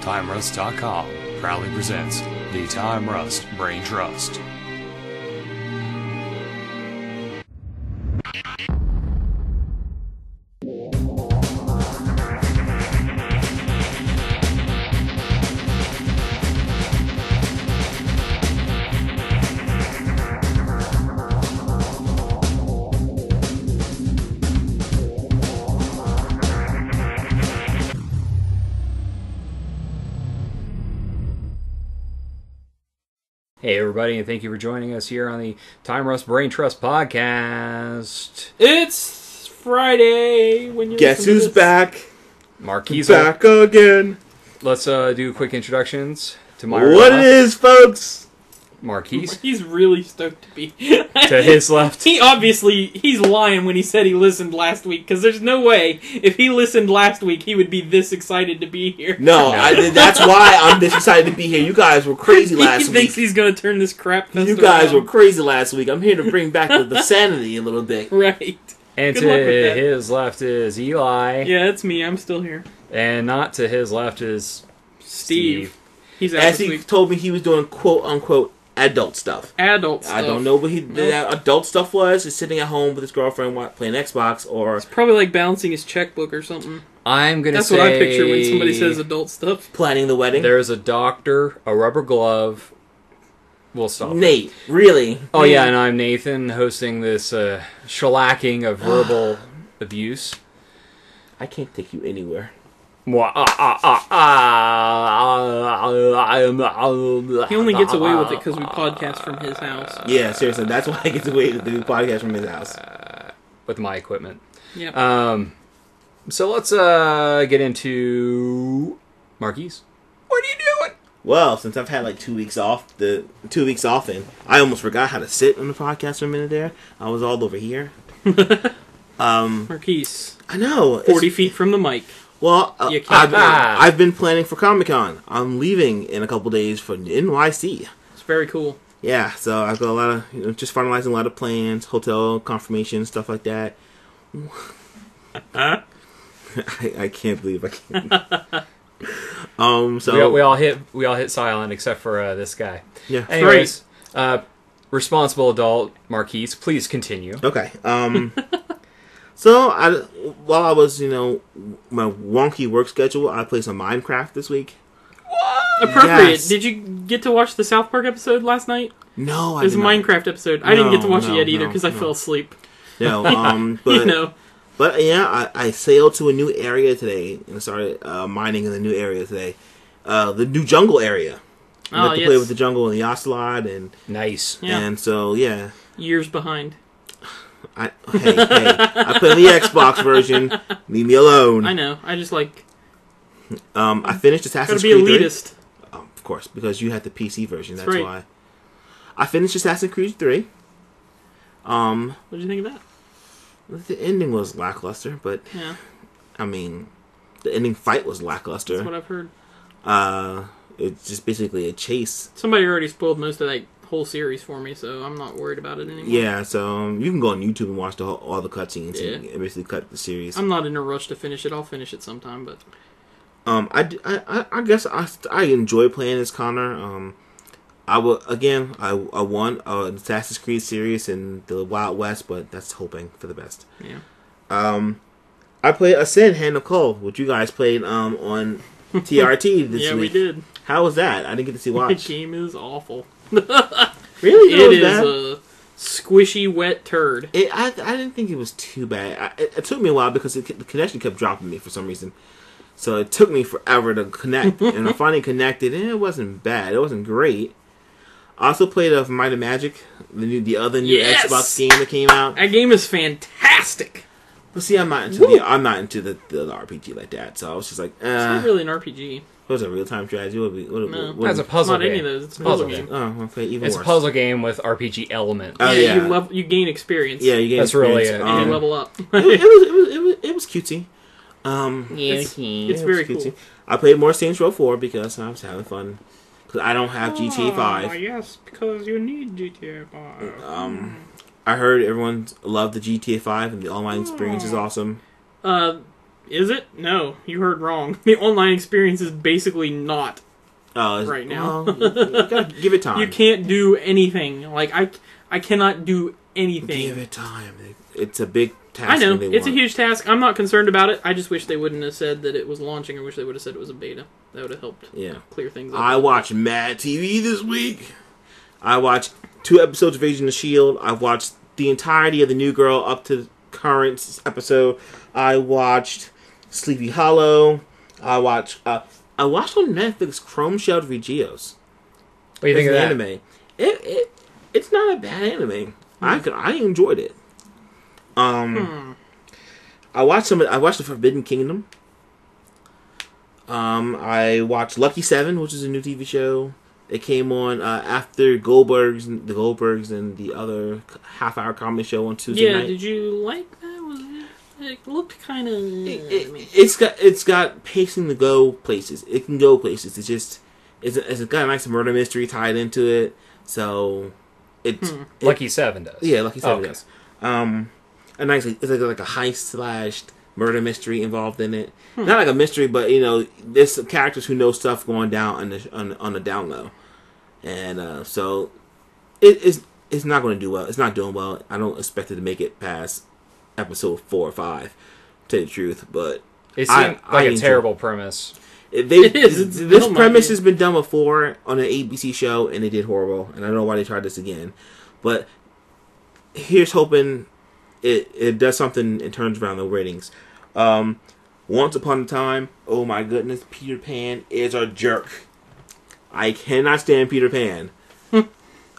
TimeRust.com proudly presents the Time Rust Brain Trust. Hey everybody, and thank you for joining us here on the Time Rust Brain Trust podcast. It's Friday when you Guess who's back? Marqees back again. Let's do quick introductions to my What left. it is, folks? Marqees. He's really stoked to be To his left. He's lying when he said he listened last week, because there's no way if he listened last week he would be this excited to be here. No, that's why I'm this excited to be here. You guys were crazy last He thinks week. he's going to turn this crap fest You guys around. were crazy last week. I'm here to bring back the sanity a little bit. Right. And Good to luck with that. his left is Eli. Yeah, it's me. I'm still here. And not to his left is Steve. He's out As this he week. told me he was doing quote-unquote adult stuff. Adult stuff. I don't know what that adult stuff was. He's sitting at home with his girlfriend playing Xbox or... It's probably like balancing his checkbook or something. I'm going to say... That's what I picture when somebody says adult stuff. planning the wedding. There's a doctor, a rubber glove. We'll stop. Nate, really? Oh yeah, and I'm Nathan, hosting this shellacking of verbal abuse. I can't take you anywhere. He only gets away with it because we podcast from his house. Yeah, seriously, that's why I get away to do podcast from his house. With my equipment. Yeah. So let's get into Marqees. What are you doing? Well, since I've had like 2 weeks off, and I almost forgot how to sit on the podcast for a minute there. I was all over here. Marqees. I know. 40 feet from the mic. Well, You can't I've been planning for Comic-Con. I'm leaving in a couple days for NYC. It's very cool. Yeah, so I've got a lot of, just finalizing a lot of plans, hotel confirmation, stuff like that. I can't believe I can't. So we all hit silent except for this guy. yeah. Anyways, responsible adult Marqees, please continue. Okay. So while I was, my wonky work schedule, I played some Minecraft this week. What? Appropriate. Yes. Did you get to watch the South Park episode last night? No, I There's a did not. Minecraft episode. I didn't get to watch it No, yet either no, because I no. fell asleep. No, but But yeah, I sailed to a new area today and started mining in the new area today. The new jungle area. I got to play with the jungle and the ocelot and Nice. Yeah. and so yeah. Years behind. Hey, I play the Xbox version. Leave me alone. I know. I just like... I finished Assassin's Gotta be Creed 3. elitist. Of course, because you had the PC version. That's right. why. I finished Assassin's Creed 3. What did you think of that? The ending was lackluster, but Yeah. I mean, the ending fight was lackluster. That's what I've heard. It's just basically a chase. Somebody already spoiled most of that whole series for me, so I'm not worried about it anymore. Yeah, so you can go on YouTube and watch all the cutscenes Yeah. and basically cut the series. I'm not in a rush to finish it. I'll finish it sometime, but... I guess I enjoy playing as Connor. I won an Assassin's Creed series in the Wild West, but that's hoping for the best. Yeah. I played Ascend Hand of Coal, which you guys played on TRT this Yeah, week. we did. How was that? I didn't get to see The watch. game is awful. Really? It was is bad? a squishy, wet turd. I didn't think it was too bad. It took me a while because the connection kept dropping me for some reason. So it took me forever to connect. And I finally connected, and it wasn't bad. It wasn't great. I also played Might and Magic, the other new Yes! Xbox game that came out. That game is fantastic. But see, I'm not into the RPG like that. So I was just like, It's not really an RPG. What was a real time strategy? No. That's a It's puzzle not game. any of those. It's a Puzzle puzzle game. Oh, okay, even It's worse. a puzzle game with RPG elements. Oh, yeah. You gain experience. Yeah, you get That's really experience. it. And you level up. It was cutesy. It's very cool. I played more Saints Row 4 because I was having fun. Because I don't have GTA 5. Yes, because you need GTA 5. I heard everyone loved the GTA 5 and the online experience is awesome. Is it? No, you heard wrong. The online experience is basically not right now. Well, you gotta give it time. You can't do anything. Like, I cannot do anything. Give it time. It's a big task. I know. It's a huge task. I'm not concerned about it. I just wish they wouldn't have said that it was launching. I wish they would have said it was a beta. That would have helped clear things up. I watched Mad TV this week. I watched 2 episodes of Agents of S.H.I.E.L.D. I watched the entirety of The New Girl up to the current episode. I watched Sleepy Hollow. I watched on Netflix Chrome Shelled Regios. What do you think of that? Anime. It's not a bad anime. I enjoyed it. I watched The Forbidden Kingdom. I watched Lucky 7, which is a new TV show. It came on after the Goldbergs and the other half-hour comedy show on Tuesday night. Yeah, did you like that? It looked kind of. It's got pacing to go places. It can go places. It's got a nice murder mystery tied into it. So Lucky 7 does. Yeah, Lucky 7 does. It's like a heist / murder mystery involved in it. Not like a mystery, but there's some characters who know stuff going down on the down low, and so it's not going to do well. It's not doing well. I don't expect it to make it past episode 4 or 5. To tell you the truth, but it seemed like a terrible premise. It is. This premise has been done before on an ABC show, and they did horrible. And I don't know why they tried this again, but here's hoping it does something and turns around the ratings. Once Upon a Time, oh my goodness, Peter Pan is a jerk. I cannot stand Peter Pan.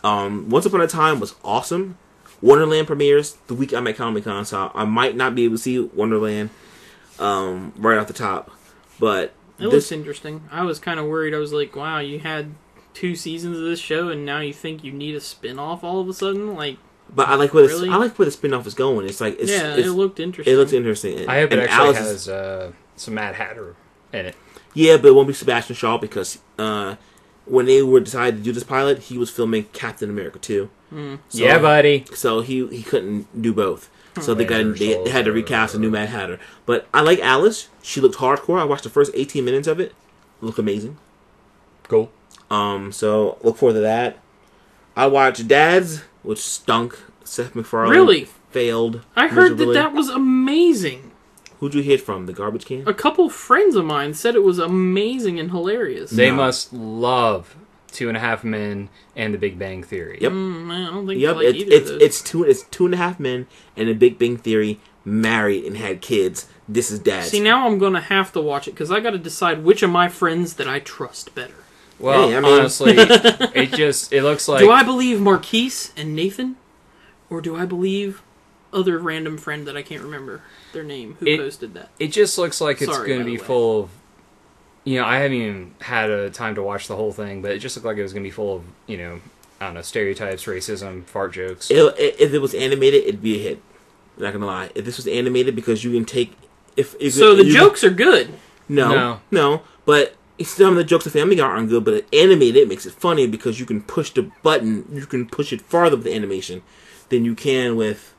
Once Upon a Time was awesome. Wonderland premieres the week I'm at Comic-Con, so I might not be able to see Wonderland right off the top. But it looks interesting. I was kind of worried. I was like, wow, you had 2 seasons of this show, and now you think you need a spin-off all of a sudden? But I like where the spin-off is going. It looked interesting. It looks interesting. I hope it actually has some Mad Hatter in it. Yeah, but it won't be Sebastian Shaw because when they were decided to do this pilot, he was filming Captain America 2. So, yeah, buddy. So he couldn't do both. So they had to recast a new Mad Hatter. But I like Alice. She looked hardcore. I watched the first 18 minutes of it. Looked amazing. Cool. So look forward to that. I watched Dads, which stunk. Seth MacFarlane really failed. I heard that was amazing. Who'd you hit from? The garbage can? A couple friends of mine said it was amazing and hilarious. They must love 2.5 Men and The Big Bang Theory. Yep. I don't think I like either of those. It's 2.5 Men and The Big Bang Theory married and had kids. This is Dads. See, now I'm going to have to watch it because I got to decide which of my friends that I trust better. Well, honestly, it looks like... Do I believe Marqees and Nathan? Or do I believe other random friend that I can't remember their name who posted that? It just looks like it's going to be full of... I haven't even had a time to watch the whole thing, but it just looked like it was going to be full of, I don't know, stereotypes, racism, fart jokes. If it was animated, it'd be a hit. I'm not going to lie. If this was animated, because you can take... jokes are good. No. But some of the jokes of Family Guy aren't good, but animated, it makes it funny because you can push the button, you can push it farther with the animation than you can with,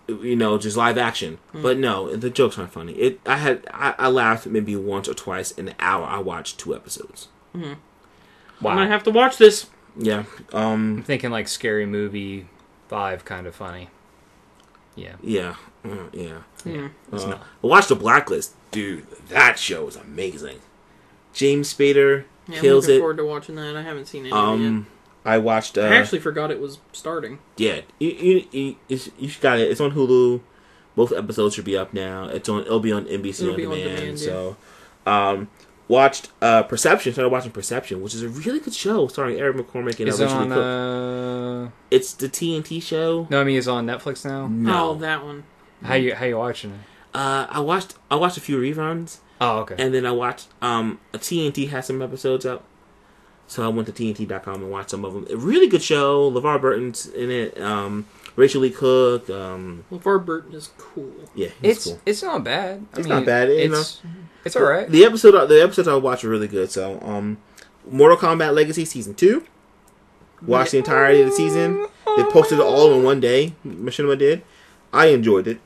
just live action. But no, the jokes aren't funny. I laughed maybe once or twice in the hour I watched 2 episodes. Wow. I might have to watch this. Yeah. I'm thinking like Scary Movie 5 kind of funny. Yeah. Yeah. I watched The Blacklist. Dude, that show is amazing. James Spader kills it. I'm looking forward to watching that. I haven't seen it yet. I watched... I actually forgot it was starting. Yeah. You got it. It's on Hulu. Both episodes should be up now. It'll be on NBC on demand. So, watched Perception. Started watching Perception, which is a really good show starring Eric McCormick and Rachel Cook. It's the TNT show. No, I mean, it's on Netflix now. No, that one. How you watching it? I watched a few reruns. Oh, okay. And then I watched TNT has some episodes up. So I went to TNT.com and watched some of them. A really good show. LeVar Burton's in it. Rachel Lee Cook. LeVar Burton is cool. Yeah, he's cool. It's not bad. It's not bad. It's all right. The episodes I watched were really good. So, Mortal Kombat Legacy Season 2. Watched the entirety of the season. They posted it all in one day. Machinima did. I enjoyed it.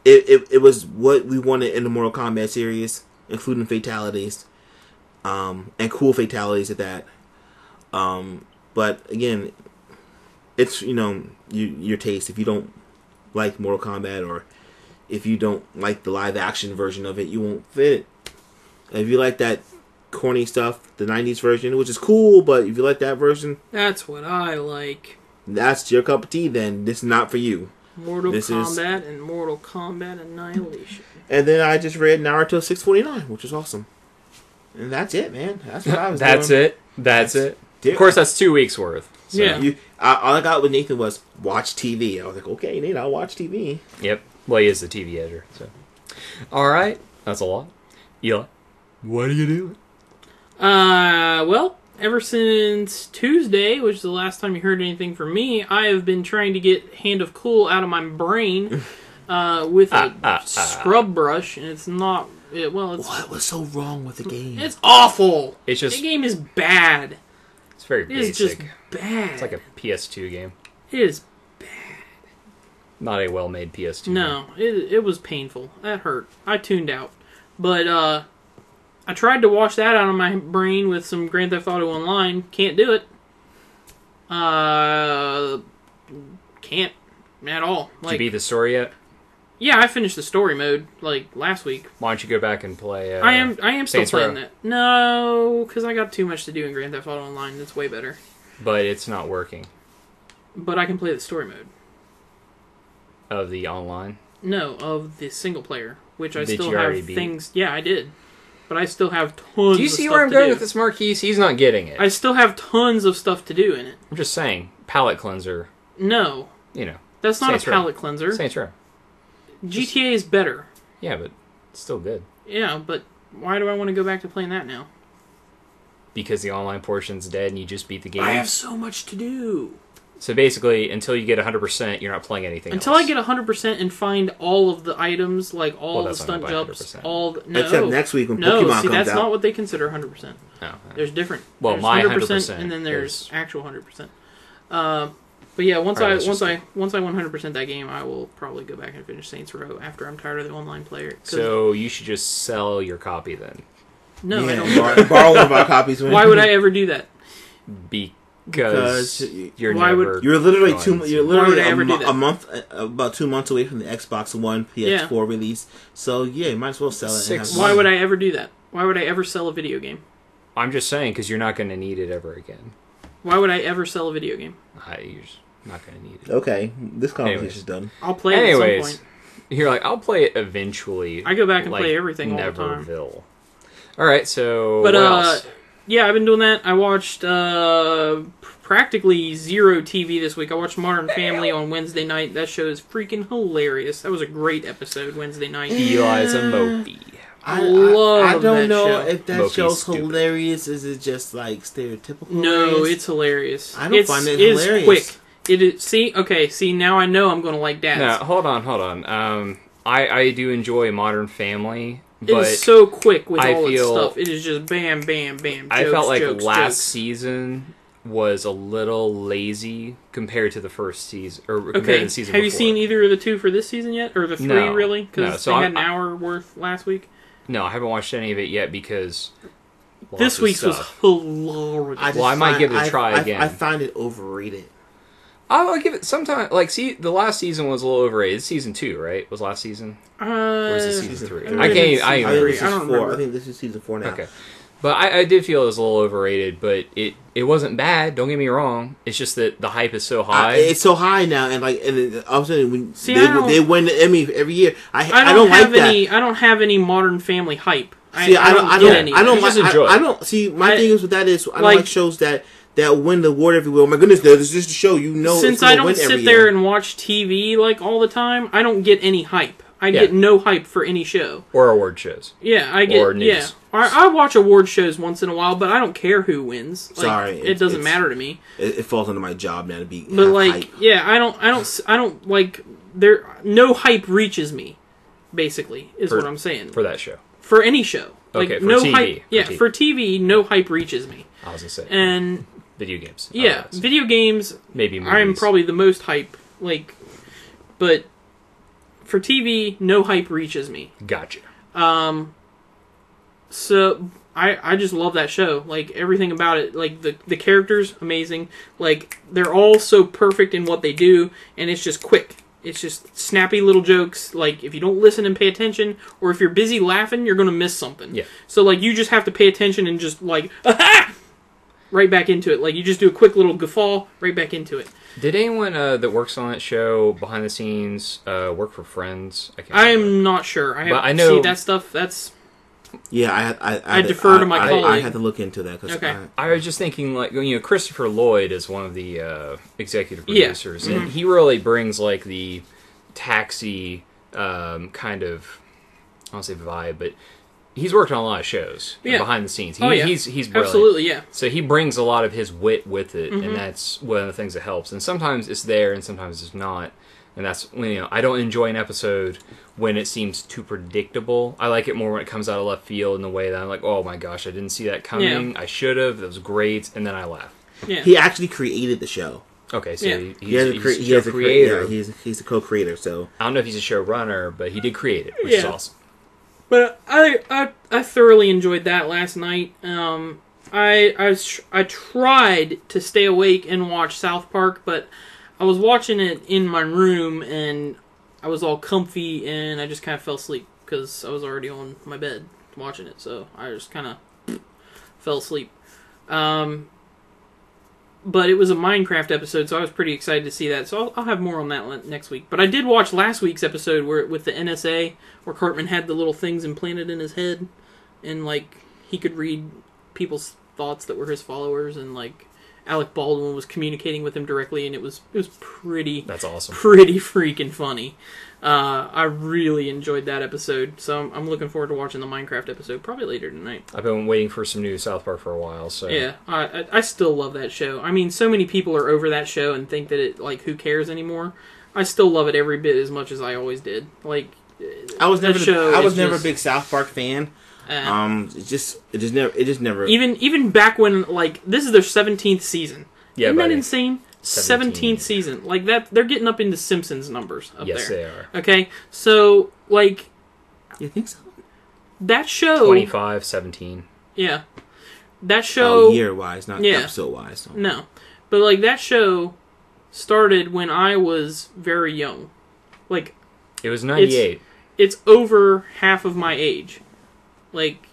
it was what we wanted in the Mortal Kombat series, including fatalities, and cool fatalities at that. But again, it's your taste. If you don't like Mortal Kombat, or if you don't like the live action version of it, you won't fit it. If you like that corny stuff, the 90s version, which is cool, but if you like that version, that's what I like. That's your cup of tea, then this is not for you. Mortal Kombat and Mortal Kombat Annihilation. And then I just read Naruto 649, which was awesome. And that's it, man. That's what I was doing. That's it. Of course, that's 2 weeks worth. So. Yeah. All I got with Nathan was watch TV. I was like, okay, Nate, I'll watch TV. Yep. Well, he is the TV editor. So, all right. That's a lot. Eli, what are you doing? Well, ever since Tuesday, which is the last time you heard anything from me, I have been trying to get Hand of Cool out of my brain with a scrub brush, and it's not... What was so wrong with the game? It's awful! It's just... The game is bad. It's very basic. It's just bad. It's like a PS2 game. It is bad. Not a well-made PS2 No, it was painful. That hurt. I tuned out. But, I tried to wash that out of my brain with some Grand Theft Auto Online. Can't do it. Can't at all. Did you beat the story yet? Yeah, I finished the story mode last week. Why don't you go back and play? I am still Saints playing Row? that. No, because I got too much to do in Grand Theft Auto Online. That's way better. But it's not working. But I can play the story mode. Of the online? No, of the single player, which I Did still you already have beat? things. Yeah, I did. But I still have tons. Do you of see stuff where I'm to going do. with this, Marqees? He's not getting it. I still have tons of stuff to do in it. I'm just saying, palate cleanser. No, that's not Saints a Row. palate cleanser. Saints Row. GTA is better. Yeah, but it's still good. Yeah, but why do I want to go back to playing that now? Because the online portion's dead and you just beat the game. I have so much to do. So basically, until you get 100%, you're not playing anything Until else. I get 100% and find all of the items, like all the that's not stunt by jumps, 100%. all the... No. Except next week when No, Pokemon see, comes that's out. not what they consider 100%. Oh, There's different. Well, there's my 100% and then there's is... actual 100%. But yeah, once Alright, I 100% that game, I will probably go back and finish Saints Row after I'm tired of the online player. So you should just sell your copy then. No, Yeah, I don't. borrow one of our copies. Why would I ever do that? Because you're why never... You're literally going to. You're Why would literally I ever do that? a month, about 2 months away from the Xbox One PS4 release. So yeah, you might as well sell it. And have Why money. would I ever do that? Why would I ever sell a video game? I'm just saying, because you're not going to need it ever again. Why would I ever sell a video game? You're just not going to need it. Okay, this conversation's done. I'll play it at some point. You're like, I'll play it eventually. I go back and like play everything all the time. Neverville. Alright, so But what else? yeah, I've been doing that. I watched practically zero TV this week. I watched Modern Family on Wednesday night. That show is freaking hilarious. That was a great episode Wednesday night. Eli's a mopey. I love I don't that know show. if that Mopey's show's stupid. hilarious. Is it just like stereotypical? No, hilarious? it's hilarious. I don't find it hilarious. It's quick. It is. See, now I know I'm going to like Dads. No, hold on. I do enjoy Modern Family, It but is so quick with I all its feel- stuff. It is just bam, bam, bam. I jokes, felt like jokes, last jokes. season was a little lazy compared to the first season, or compared to Okay, the season have you before. seen either of the two for this season yet, or the three No. really? No, Because so they had I'm- an hour worth last week. No, I haven't watched any of it yet because lots This of week's was stuff. hilarious. Well, I might give it a try again. I find it overrated. I'll give it some time. Like, see, the last season was a little overrated. It's season 2, right? Was last season? Or is it season 3? I I can't even. I I I even think agree. this agree. is I don't 4. remember. I think this is season 4 now. Okay. But I did feel it was a little overrated, but it wasn't bad. Don't get me wrong. It's just that the hype is so high. It's so high now, and all of a sudden when See, I don't- they win the Emmy every year, I don't like have that. I don't have any Modern Family hype. See, I don't get any. I don't You like. just enjoy it. I don't see. My thing is with that is I don't like- like shows that win the award everywhere. Oh my goodness, this is just a show. Since it's I gonna don't win sit every there year. and watch TV like all the time, I don't get any hype. I Yeah. get no hype for any show. or award shows. Yeah, I get. Or news. Yeah, I watch award shows once in a while, but I don't care who wins. Like, Sorry, it doesn't it's- matter to me. It falls under my job now to be. But have like, hype. yeah, I don't like there. No hype reaches me. Basically, is what I'm saying For that show. for any show. Like Okay, for no TV, hype. for Yeah, TV. for TV, no hype reaches me. I was going to say. And Video games. yeah, Otherwise. video games. Maybe movies. I'm probably the most hype. Like, but for TV, no hype reaches me. Gotcha. So I just love that show. Like, everything about it. Like, the characters, amazing. Like, they're all so perfect in what they do, and it's just quick. It's just snappy little jokes. Like, if you don't listen and pay attention, or if you're busy laughing, you're going to miss something. Yeah. So, like, you just have to pay attention and just, like, aha! Right back into it. Like, you just do a quick little guffaw, right back into it. Did anyone that works on that show behind the scenes work for Friends? I'm not sure. I know. See, that stuff, that's... Yeah, I defer to my colleague. I had to look into that. Okay. I was just thinking, like, Christopher Lloyd is one of the executive producers, Yeah. and he really brings, like, the Taxi kind of, I don't say vibe, but he's worked on a lot of shows behind the scenes. He's brilliant. Absolutely, yeah. So he brings a lot of his wit with it, and that's one of the things that helps. And sometimes it's there, and sometimes it's not. And that's when, I don't enjoy an episode when it seems too predictable. I like it more when it comes out of left field in the way that I'm like, oh my gosh, I didn't see that coming. Yeah. I should have. That was great. And then I laugh. Yeah. He actually created the show. Okay, so he's a creator. He's a co-creator. So I don't know if he's a showrunner, but he did create it, which is awesome. But I thoroughly enjoyed that last night. I tried to stay awake and watch South Park, but I was watching it in my room, and I was all comfy, and I just kind of fell asleep because I was already on my bed watching it, so I just kind of fell asleep. But it was a Minecraft episode, so I was pretty excited to see that, so I'll have more on that next week. But I did watch last week's episode with the NSA, where Cartman had the little things implanted in his head, and, like, he could read people's thoughts that were his followers, and, like, Alec Baldwin was communicating with him directly, and it was pretty... That's awesome. Pretty freaking funny. I really enjoyed that episode, so I'm looking forward to watching the Minecraft episode, probably later tonight. I've been waiting for some new South Park for a while, so... Yeah, I still love that show. I mean, so many people are over that show and think that it, like, who cares anymore? I still love it every bit as much as I always did. Like, I was never a big South Park fan. It just never. Even back when, like, this is their 17th season. Yeah, isn't that insane? 17th season, like that. They're getting up into Simpsons numbers up there. Yes, they are. Okay, so, like, you think so? That show 25, 17. Yeah, that show year wise, not episode wise. No, but like that show started when I was very young. Like, it was 98. It's over half of my age. Like,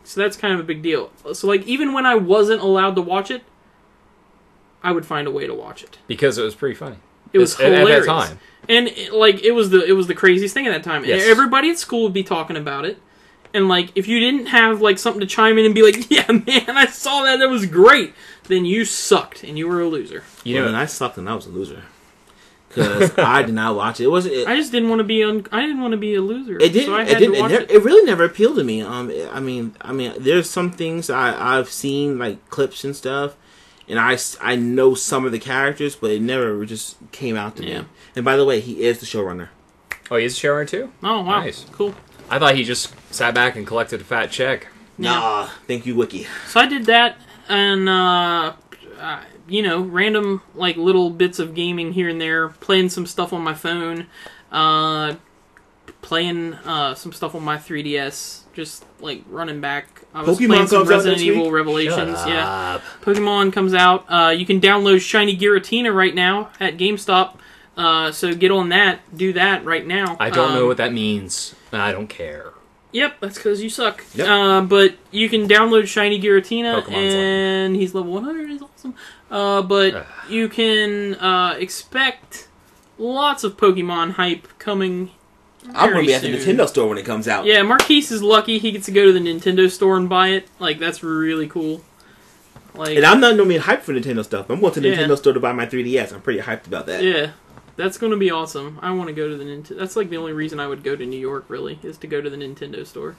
so that's kind of a big deal. So, like, even when I wasn't allowed to watch it, I would find a way to watch it. Because it was pretty funny. It was hilarious. At that time. And, like, it was the craziest thing at that time. Yes. And everybody at school would be talking about it. And, like, if you didn't have, like, something to chime in and be like, yeah, man, I saw that, that was great, then you sucked, and you were a loser. And I sucked and I was a loser. Because I did not watch it. I just didn't want to be I didn't want to be a loser. It didn't. So I had to watch it. It really never appealed to me. I mean, there's some things I've seen, like clips and stuff, and I know some of the characters, but it never just came out to me. And by the way, he is the showrunner. Oh, he's a showrunner too? Oh, wow. Nice. Cool. I thought he just sat back and collected a fat check. Nah, thank you, Wiki. So I did that, and random, like, little bits of gaming here and there, playing some stuff on my phone, playing some stuff on my 3DS, just, like, running back. I was Pokemon playing some comes out Resident next week? Evil Revelations. Shut Yeah, up. Pokemon comes out. You can download Shiny Giratina right now at GameStop. So get on that. Do that right now. I don't know what that means, and I don't care. Yep, that's because you suck. Yep. But you can download Shiny Giratina, Pokemon's and he's level 100. He's awesome. But you can expect lots of Pokemon hype coming. I'm going to be at soon. the Nintendo store when it comes out. Yeah, Marqees is lucky. He gets to go to the Nintendo store and buy it. Like, that's really cool. Like, And I'm not normally hyped for Nintendo stuff. I'm going to the Nintendo store to buy my 3DS. I'm pretty hyped about that. Yeah. That's going to be awesome. I want to go to the Nintendo. That's like the only reason I would go to New York, really, is to go to the Nintendo store.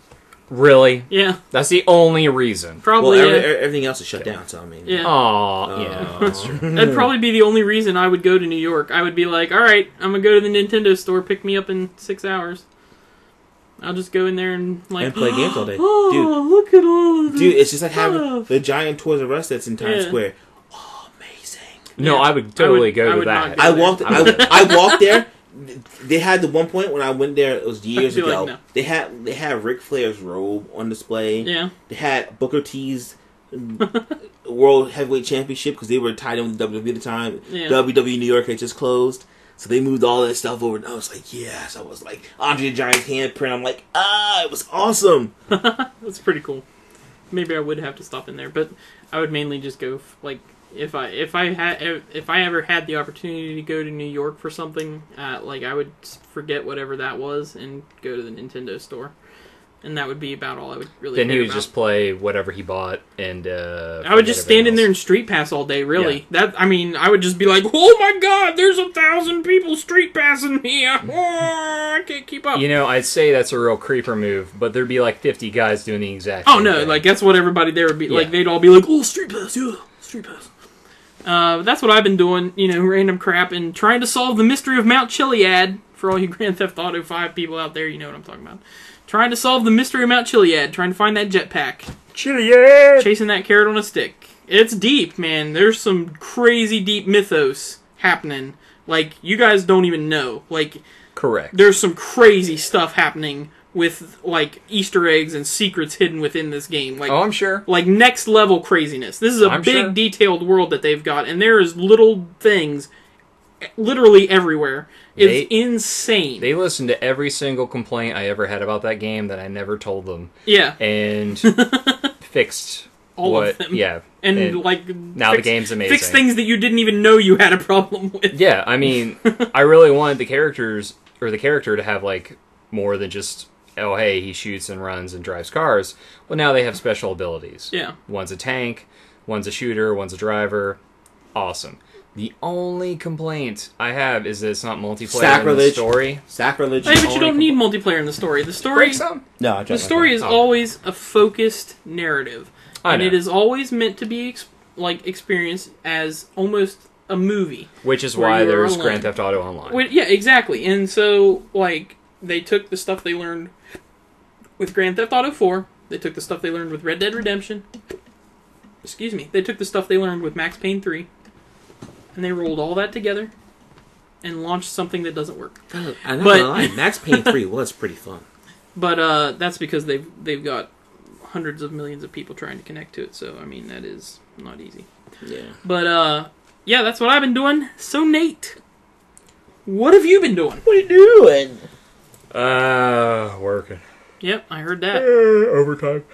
Really? Yeah. That's the only reason. Probably. Well, everything else is shut down, so I mean. Yeah. Aw, yeah, that's true. That'd probably be the only reason I would go to New York. I would be like, all right, I'm going to go to the Nintendo store, pick me up in 6 hours. I'll just go in there and, like... And play games all day. Oh, Dude, look at all of this Dude, it's just like having stuff. the giant Toys R Us that's in Times Square. Oh, amazing. No, Yeah. I would totally go to would that. not go I there. walked there. They had the one point when I went there. It was years ago. Like, no. They had Ric Flair's robe on display. Yeah. They had Booker T's World Heavyweight Championship because they were tied in with WWE at the time. Yeah. WWE New York had just closed, so they moved all that stuff over. And I was like, yes. I was like Andre the Giant's handprint. I'm like, it was awesome. That's pretty cool. Maybe I would have to stop in there, but I would mainly just go like. If I ever had the opportunity to go to New York for something, like I would forget whatever that was and go to the Nintendo store, and that would be about all I would really. Then he would about. just play whatever he bought, and I would just stand in there and Street Pass all day. Really, I would just be like, "Oh my God, there's 1,000 people Street Passing me! I can't keep up." You know, I'd say that's a real creeper move, but there'd be like 50 guys doing the exact. Oh same no, thing. like that's what everybody there would be like. They'd all be like, "Oh, Street Pass, yeah, Street Pass." That's what I've been doing, random crap, and trying to solve the mystery of Mount Chiliad. For all you Grand Theft Auto 5 people out there, you know what I'm talking about. Trying to solve the mystery of Mount Chiliad, trying to find that jetpack. Chiliad! Chasing that carrot on a stick. It's deep, man. There's some crazy deep mythos happening. Like, you guys don't even know. Like, Correct. There's some crazy stuff happening with, like, Easter eggs and secrets hidden within this game. Like, I'm sure. Like, next level craziness. This is a big, detailed world that they've got, and there is little things literally everywhere. It's insane. They listened to every single complaint I ever had about that game that I never told them. Yeah. And fixed all of them. Yeah. And like, now the game's amazing. Fix things that you didn't even know you had a problem with. Yeah, I mean, I really wanted the character to have, like, more than just, oh, hey, he shoots and runs and drives cars. Well, now they have special abilities. Yeah. One's a tank, one's a shooter, one's a driver. Awesome. The only complaint I have is that it's not multiplayer in the story. Sacrilege. Hey, but you don't need multiplayer in the story. The story, No, the story is always a focused narrative, and it is always meant to be experienced as almost a movie. Which is why there's Grand Theft Auto Online. Yeah, exactly. And so, like, they took the stuff they learned with Grand Theft Auto 4. They took the stuff they learned with Red Dead Redemption. Excuse me. They took the stuff they learned with Max Payne 3. And they rolled all that together and launched something that doesn't work. I'm not gonna lie, Max Payne 3 was pretty fun. But that's because they've got hundreds of millions of people trying to connect to it. So, I mean, that is not easy. Yeah. But, yeah, that's what I've been doing. So, Nate, what have you been doing? What are you doing? Working. Yep, I heard that. Overtime.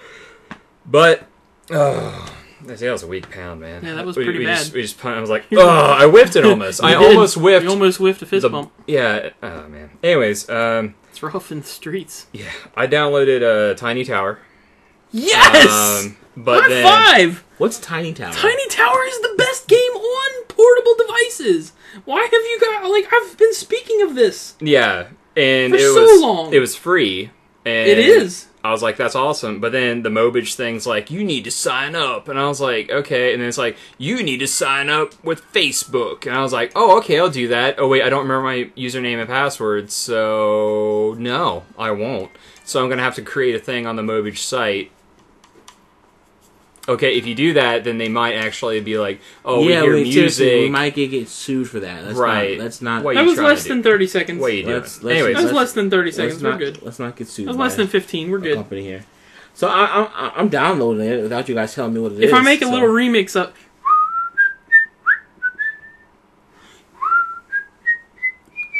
But, I say that was a weak pound, man. Yeah, that was pretty bad. We just I was like, I whiffed it almost. I almost whiffed. You almost whiffed a fist bump. Yeah, oh man. Anyways, it's rough in the streets. Yeah, I downloaded Tiny Tower. Yes! But High five! What's Tiny Tower? Tiny Tower is the best game on portable devices. Why have you got, like, I've been speaking of this. Yeah, and for so long. It was free. And it is. I was like, that's awesome. But then the Mobage thing's like, you need to sign up. And I was like, okay. And then it's like, you need to sign up with Facebook. And I was like, oh, okay, I'll do that. Oh, wait, I don't remember my username and password. So, no, I won't. So I'm going to have to create a thing on the Mobage site. Okay, if you do that, then they might actually be like, oh, yeah, we hear music. We might get sued for that. That's not. That was less than 30 seconds. What are you doing? Anyways, that was less than 30 seconds. We're good. Let's not get sued. That was less than 15. We're good. Company here. So I'm downloading it without you guys telling me what it is. If I make a little remix up.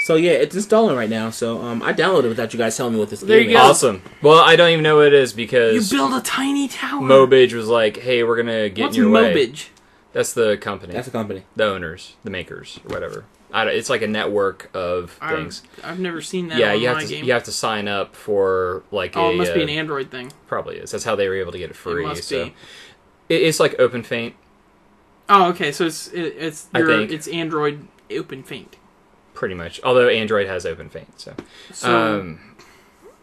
So yeah, it's installing right now. So I downloaded it without you guys telling me what this There game you is. go. Awesome. Well, I don't even know what it is because You build a tiny tower. Mobage was like, hey, we're gonna get What's in your way. Mobage? That's the company. That's the company. The owners, the makers, or whatever. It's like a network of things. I've never seen that. Yeah, on you have my to game. you have to sign up for like it must be an Android thing. Probably is. That's how they were able to get it free. It must so be. It's like OpenFaint. Oh, okay. So it's I think. it's Android OpenFaint. Pretty much. Although Android has OpenFaint, so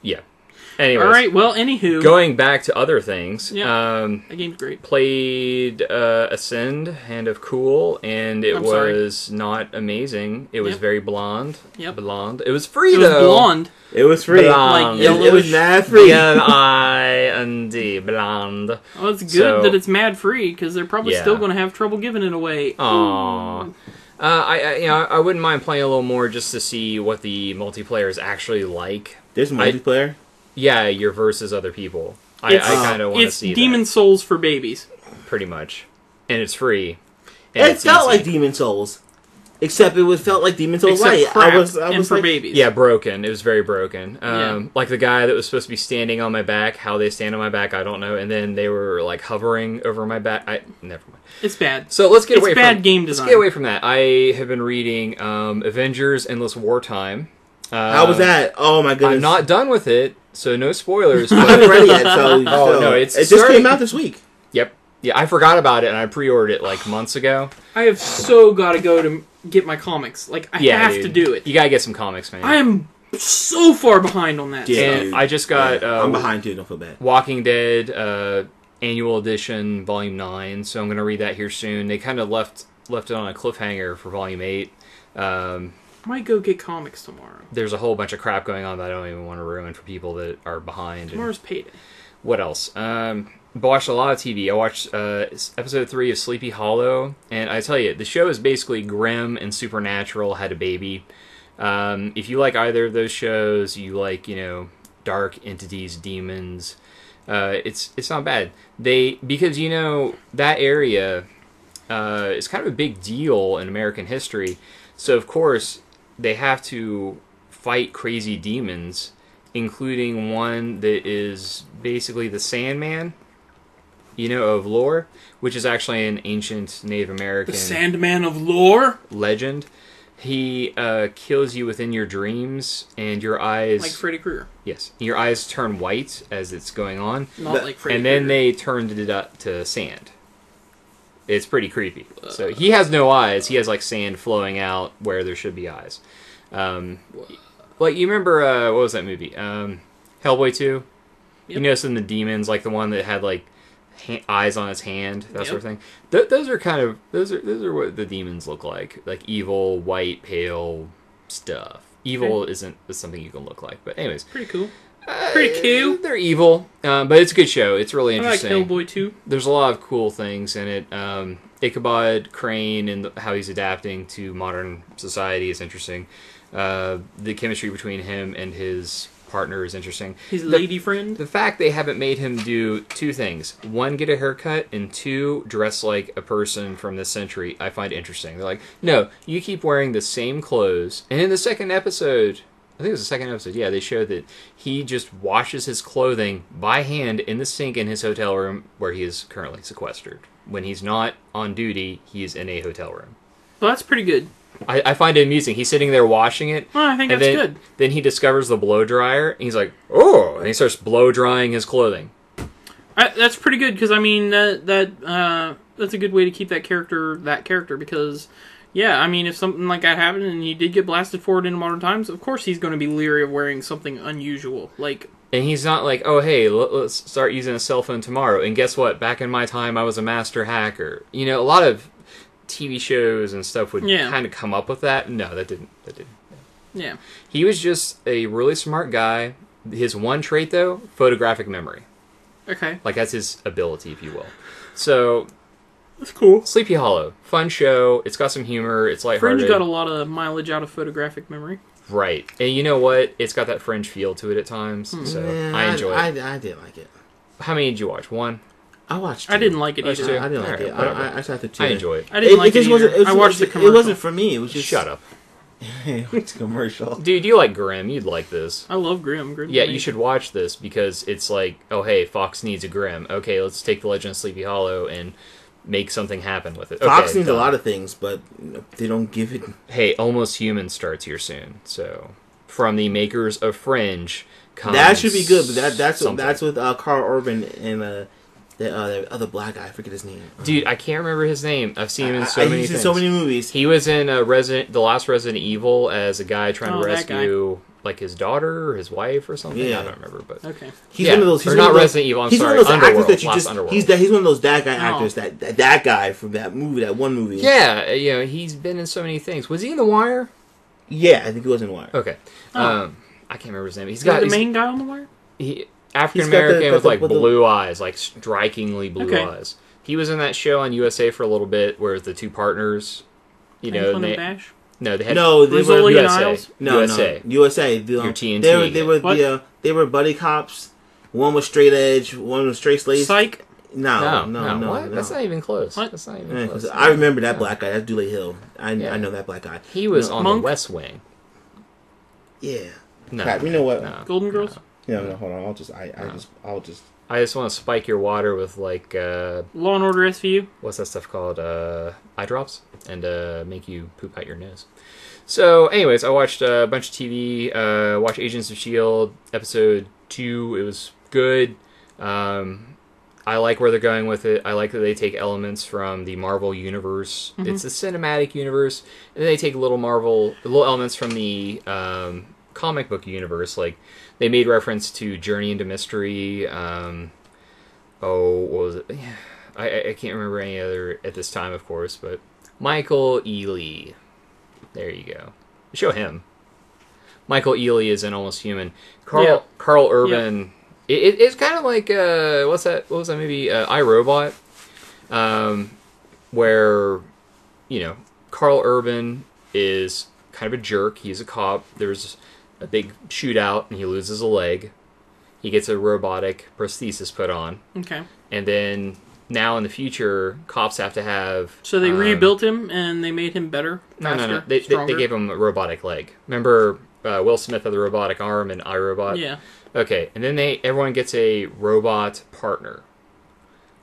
yeah. Anyways, all right. Well, anywho, going back to other things. Yeah, that game's great. Played Ascend, Hand of Cool, and it was not amazing. It was very blonde. Yep. Blonde. It was free It though. was blonde. It was free. Blonde. Like yellowish. It was mad free. B-L-I-N-D. Blonde. Well, it's good that it's mad free because they're probably Yeah. still going to have trouble giving it away. Aww. I wouldn't mind playing a little more just to see what the multiplayer is actually like. There's multiplayer? Yeah, you're versus other people. I kind of want to see It's Demon Souls for babies. pretty much. And it's free. It felt like Demon Souls. Except it felt like Demon Souls Except Light. crap, I was and for like, babies. Yeah, broken. It was very broken. Yeah. Like the guy that was supposed to be standing on my back, how they stand on my back, I don't know. And then they were like hovering over my back. Never mind. It's bad. So let's get away bad from game design. Let's get away from that. I have been reading Avengers: Endless Wartime. how was that? Oh my goodness! I'm not done with it, so no spoilers. I But haven't read it yet. So, no, it it's just starting- came out this week. Yep. Yeah, I forgot about it and I pre-ordered it like months ago. I have so got to go to get my comics. Like, I have dude. to do it. You gotta get some comics, man. I am so far behind on that. Yeah. stuff. And I just got I'm behind too. Don't feel bad. Walking Dead Annual Edition Volume 9, so I'm gonna read that here soon. They kind of left it on a cliffhanger for Volume 8. Might go get comics tomorrow. There's a whole bunch of crap going on that I don't even want to ruin for people that are behind. Tomorrow's payday. What else? Watched a lot of TV. I watched episode 3 of Sleepy Hollow, and I tell you, the show is basically grim and supernatural. Had a baby. If you like either of those shows, you like dark entities, demons. It's not bad. Because that area is kind of a big deal in American history. So of course they have to fight crazy demons, including one that is basically the Sandman. Of lore, which is actually an ancient Native American... The Sandman of lore? ...legend. He kills you within your dreams, and your eyes... Like Freddy Krueger. Yes. Your eyes turn white as it's going on. Not like Freddy And then Krueger. they turn it up to sand. It's pretty creepy. So he has no eyes. He has, like, sand flowing out where there should be eyes. Like, you remember... what was that movie? Hellboy 2? Yep. You know, some of the demons, like the one that had, like... eyes on his hand, that sort of thing. Those are what the demons look like evil, white, pale stuff. Evil is something you can look like, but anyways, Pretty cool. Pretty cute. They're evil, but it's a good show. It's really interesting. I like Hellboy 2. There's a lot of cool things in it. Ichabod Crane and how he's adapting to modern society is interesting. The chemistry between him and his partner is interesting. His lady friend. The fact they haven't made him do two things. One, get a haircut, and two, dress like a person from this century, I find interesting. They're like, no, you keep wearing the same clothes. And in the second episode, I think it was the second episode, yeah, they showed that he just washes his clothing by hand in the sink in his hotel room where he is currently sequestered. When he's not on duty, he is in a hotel room. Well, that's pretty good. I find it amusing. He's sitting there washing it. Well, I think that's good. Then he discovers the blow dryer, and he's like, oh! And he starts blow drying his clothing. That's pretty good, because, I mean, that's a good way to keep that character, because, yeah, I mean, if something like that happened and he did get blasted for it in modern times, of course he's going to be leery of wearing something unusual. And he's not like, oh, hey, let's start using a cell phone tomorrow. And guess what? Back in my time, I was a master hacker. A lot of TV shows and stuff would kind of come up with that. No, that didn't. Yeah. He was just a really smart guy. His one trait, though, photographic memory. Okay. Like, that's his ability, if you will. So, that's cool. Sleepy Hollow. Fun show. It's got some humor. It's lighthearted. Fringe got a lot of mileage out of photographic memory. Right. And you know what? It's got that Fringe feel to it at times. So, I enjoy it. I did like it. How many did you watch? One? I watched two. I didn't like it Watched either. two? I didn't like it. I shot the two. I enjoy it. I didn't like it just either. I watched the commercial. It wasn't for me. It was just... Shut up. It's a commercial. Dude, you like Grimm. You'd like this. I love Grimm. Grimm's Yeah, amazing. you should watch this because it's like, oh, hey, Fox needs a Grimm. Okay, let's take the Legend of Sleepy Hollow and make something happen with it. Fox okay, needs done. a lot of things, but they don't give it... Hey, Almost Human starts here soon. So, from the makers of Fringe comes That should be good, but that's something. with Carl Urban and the other black guy. I forget his name. Dude, I can't remember his name. I've seen him in so many He's in things. so many movies. He was in the last Resident Evil as a guy trying to that rescue like his daughter or his wife or something. Yeah. I don't remember, but Okay. He's yeah. one of those. He's Or one not of those, Resident Evil. I'm he's sorry, one of those actors Underworld. that you Last just. Underworld. He's one of those that guy Oh. actors that guy from that movie, that one movie. Yeah, he's been in so many things. Was he in The Wire? Yeah, I think he was in Wire. Okay. Oh. I can't remember his name. Is the main guy on the wire? African American with like with the- blue eyes, like strikingly blue Okay. eyes. He was in that show on USA for a little bit where the two partners you know, Franklin and Bash? no, they had No, they were Rizzoli and USA. Isles? USA. USA. Your TNT. They were buddy cops. One was straight edge. One was straight laced. Psych? No. What? That's not even close. What? That's not even close. I remember that black guy. That's Dooley Hill. I know that black guy. He was on Monk? the West Wing. Yeah. No, Crap, you know what? No. Golden Girls? No, hold on. I'll just. I just want to spike your water with like Law and Order SVU? what's that stuff called? Eye drops, and make you poop out your nose. So, anyways, I watched a bunch of TV. Watched Agents of S.H.I.E.L.D. episode 2. It was good. I like where they're going with it. I like that they take elements from the Marvel universe. Mm-hmm. It's a cinematic universe, and then they take little elements from the comic book universe. Like they made reference to Journey into Mystery. What was it? I can't remember any other at this time, of course, but Michael Ealy. There you go. Show him. Michael Ealy is in Almost Human. Carl Urban. Yeah. It's kind of like what was that movie? iRobot, where Carl Urban is kind of a jerk. He's a cop. There's a big shootout, and he loses a leg. He gets a robotic prosthesis put on. Okay. And then now in the future, cops have to have. So they rebuilt him and they made him better. Faster, no. They gave him a robotic leg. Remember, Will Smith had the robotic arm in iRobot. Yeah. Okay, and then everyone gets a robot partner.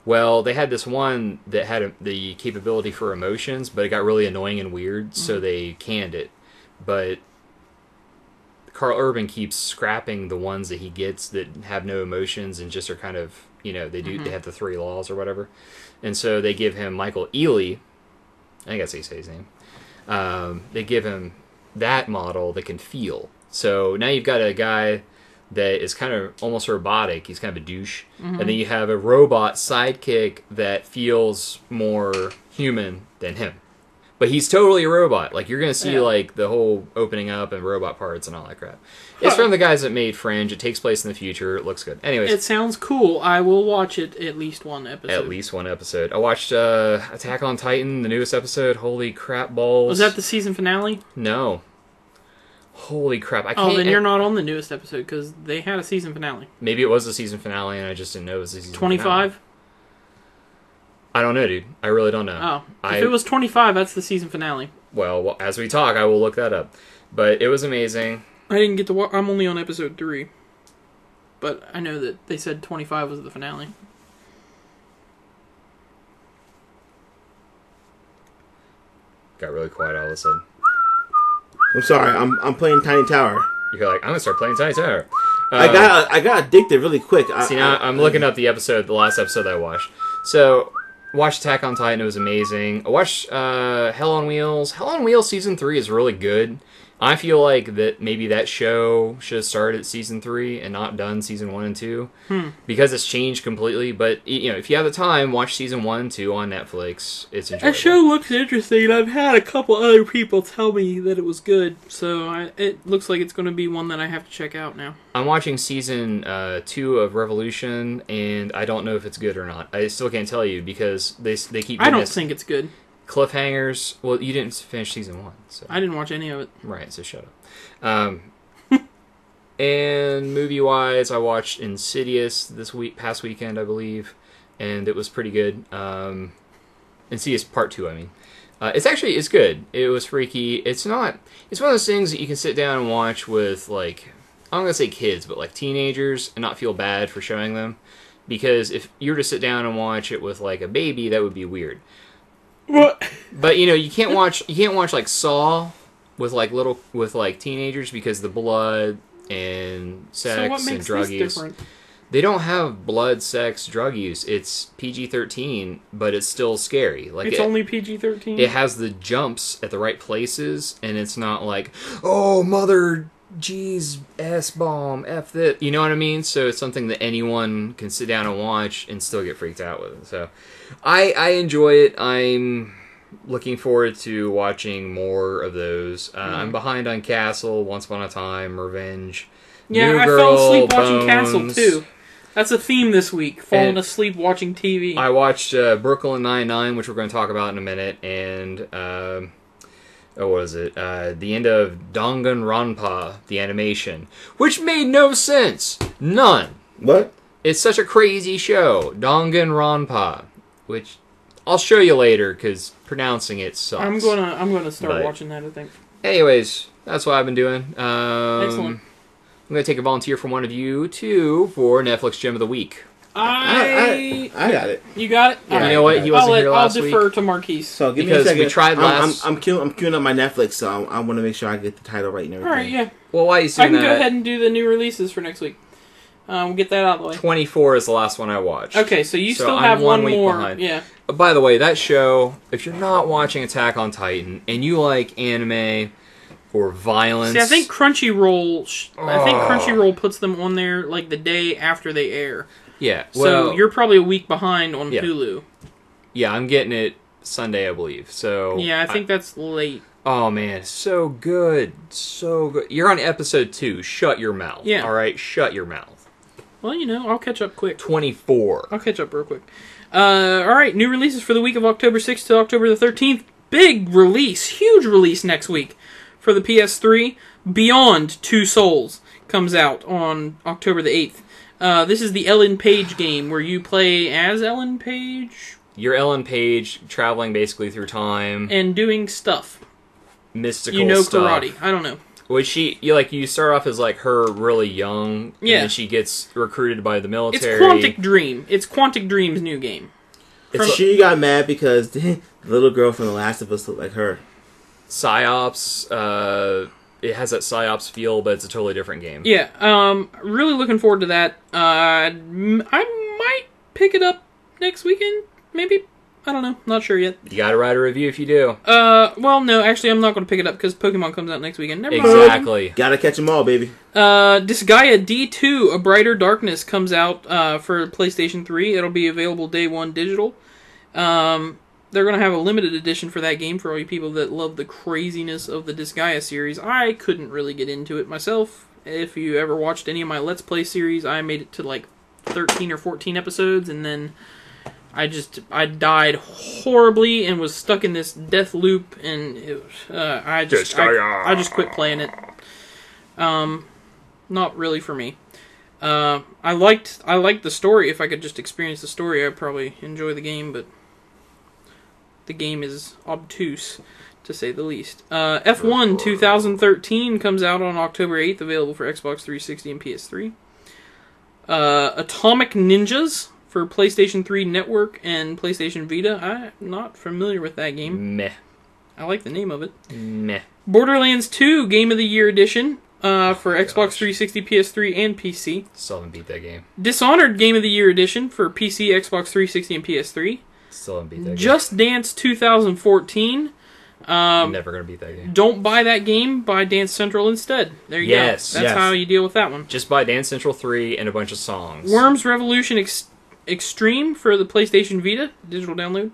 Well, they had this one that had the capability for emotions, but it got really annoying and weird, so they canned it. But Carl Urban keeps scrapping the ones that he gets that have no emotions and just are kind of, they have the 3 laws or whatever. And so they give him Michael Ealy, I think that's how you say his name. They give him that model that can feel. So now you've got a guy that is kind of almost robotic. He's kind of a douche. And then you have a robot sidekick that feels more human than him. But he's totally a robot. Like, you're going to see, like, the whole opening up and robot parts and all that crap. It's from the guys that made Fringe. It takes place in the future. It looks good. Anyways. It sounds cool. I will watch it at least one episode. At least one episode. I watched Attack on Titan, the newest episode. Holy crap balls. Was that the season finale? No. Holy crap. I can't. Oh, then you're not on the newest episode, because they had a season finale. Maybe it was the season finale and I just didn't know it was the season 25? finale. I don't know, dude. I really don't know. Oh. If it was 25, that's the season finale. Well, as we talk, I will look that up. But it was amazing. I didn't get to watch. I'm only on episode 3. But I know that they said 25 was the finale. Got really quiet all of a sudden. I'm sorry. I'm playing Tiny Tower. You're like, I'm gonna start playing Tiny Tower. I got addicted really quick. I'm looking up the last episode that I watched. So, watched Attack on Titan. It was amazing. I watched Hell on Wheels. Hell on Wheels season 3 is really good. I feel like that maybe that show should have started at season 3 and not done season 1 and 2 because it's changed completely. But if you have the time, watch season 1 and 2 on Netflix. It's enjoyable. That show looks interesting, and I've had a couple other people tell me that it was good. So it looks like it's going to be one that I have to check out now. I'm watching season 2 of Revolution, and I don't know if it's good or not. I still can't tell you because they keep. I don't think it's good. Cliffhangers. Well, you didn't finish season 1, so I didn't watch any of it. Right, so shut up. And movie-wise, I watched Insidious past weekend, I believe, and it was pretty good. Insidious Part 2, I mean. It's good. It was freaky. It's one of those things that you can sit down and watch with, like, I'm not going to say kids, but, like, teenagers and not feel bad for showing them. Because if you were to sit down and watch it with, like, a baby, that would be weird. What? But you can't watch like Saw with teenagers because the blood and sex and drug use. Different? They don't have blood, sex, drug use. It's PG-13, but it's still scary. Like it's only PG-13. It has the jumps at the right places, and it's not like, oh mother, geez, S-bomb, F that. You know what I mean? So it's something that anyone can sit down and watch and still get freaked out with. So I enjoy it. I'm looking forward to watching more of those. I'm behind on Castle, Once Upon a Time, Revenge. Yeah, New I Girl, fell asleep watching Bones. Castle too. That's a theme this week. Falling asleep watching TV. I watched Brooklyn Nine-Nine, which we're going to talk about in a minute, and what was it? The end of Danganronpa, the animation, which made no sense. None. What? It's such a crazy show, Danganronpa, which I'll show you later because pronouncing it sucks. I'm gonna start watching that, I think. Anyways, that's what I've been doing. Excellent. I'm going to take a volunteer from one of you, too, for Netfless Gem of the Week. I got it. You got it? Yeah, you know what? He wasn't here last week. I'll defer to Marqees. So give because me a second. We tried last... I'm queuing up my Netflix, so I want to make sure I get the title right and everything. Alright, yeah. Well, why are you saying that? I can go ahead and do the new releases for next week. We'll get that out of the way. 24 is the last one I watched. Okay, so you still have one more. Behind. Yeah. By the way, that show, if you're not watching Attack on Titan, and you like anime... or violence. See, I think Crunchyroll puts them on there like the day after they air. Yeah. Well, so you're probably a week behind on Hulu. Yeah, I'm getting it Sunday, I believe. So yeah, I think that's late. Oh man, so good, so good. You're on episode 2. Shut your mouth. Yeah. All right, shut your mouth. Well, I'll catch up quick. 24. I'll catch up real quick. All right, new releases for the week of October 6th to October the 13th. Big release, huge release next week. For the PS3, Beyond Two Souls comes out on October the 8th. This is the Ellen Page game where you play as Ellen Page. You're Ellen Page, traveling basically through time. And doing stuff. Mystical stuff. Karate. I don't know. Was you start off as like her really young, and then she gets recruited by the military. It's Quantic Dream. It's Quantic Dream's new game. She got mad because the little girl from The Last of Us looked like her. Psyops, it has that Psyops feel, but it's a totally different game. Yeah, really looking forward to that. I might pick it up next weekend, maybe. I don't know, not sure yet. You gotta write a review if you do. Well, no, actually I'm not going to pick it up because Pokemon comes out next weekend. Never mind. Exactly. Gotta catch them all, baby. Disgaea D2, A Brighter Darkness comes out for PlayStation 3. It'll be available day one digital. They're going to have a limited edition for that game for all you people that love the craziness of the Disgaea series. I couldn't really get into it myself. If you ever watched any of my Let's Play series, I made it to like 13 or 14 episodes, and then I died horribly and was stuck in this death loop, and I just quit playing it. Not really for me. I liked the story. If I could just experience the story, I'd probably enjoy the game, but the game is obtuse, to say the least. F1 2013 comes out on October 8th, available for Xbox 360 and PS3. Atomic Ninjas for PlayStation 3 Network and PlayStation Vita. I'm not familiar with that game. Meh. I like the name of it. Meh. Borderlands 2 Game of the Year Edition for Xbox 360, PS3, and PC. Still haven't beat that game. Dishonored Game of the Year Edition for PC, Xbox 360, and PS3. Still haven't beat that game. Just Dance 2014. I'm never going to beat that game. Don't buy that game. Buy Dance Central instead. There you go. That's how you deal with that one. Just buy Dance Central 3 and a bunch of songs. Worms Revolution Extreme for the PlayStation Vita. Digital download.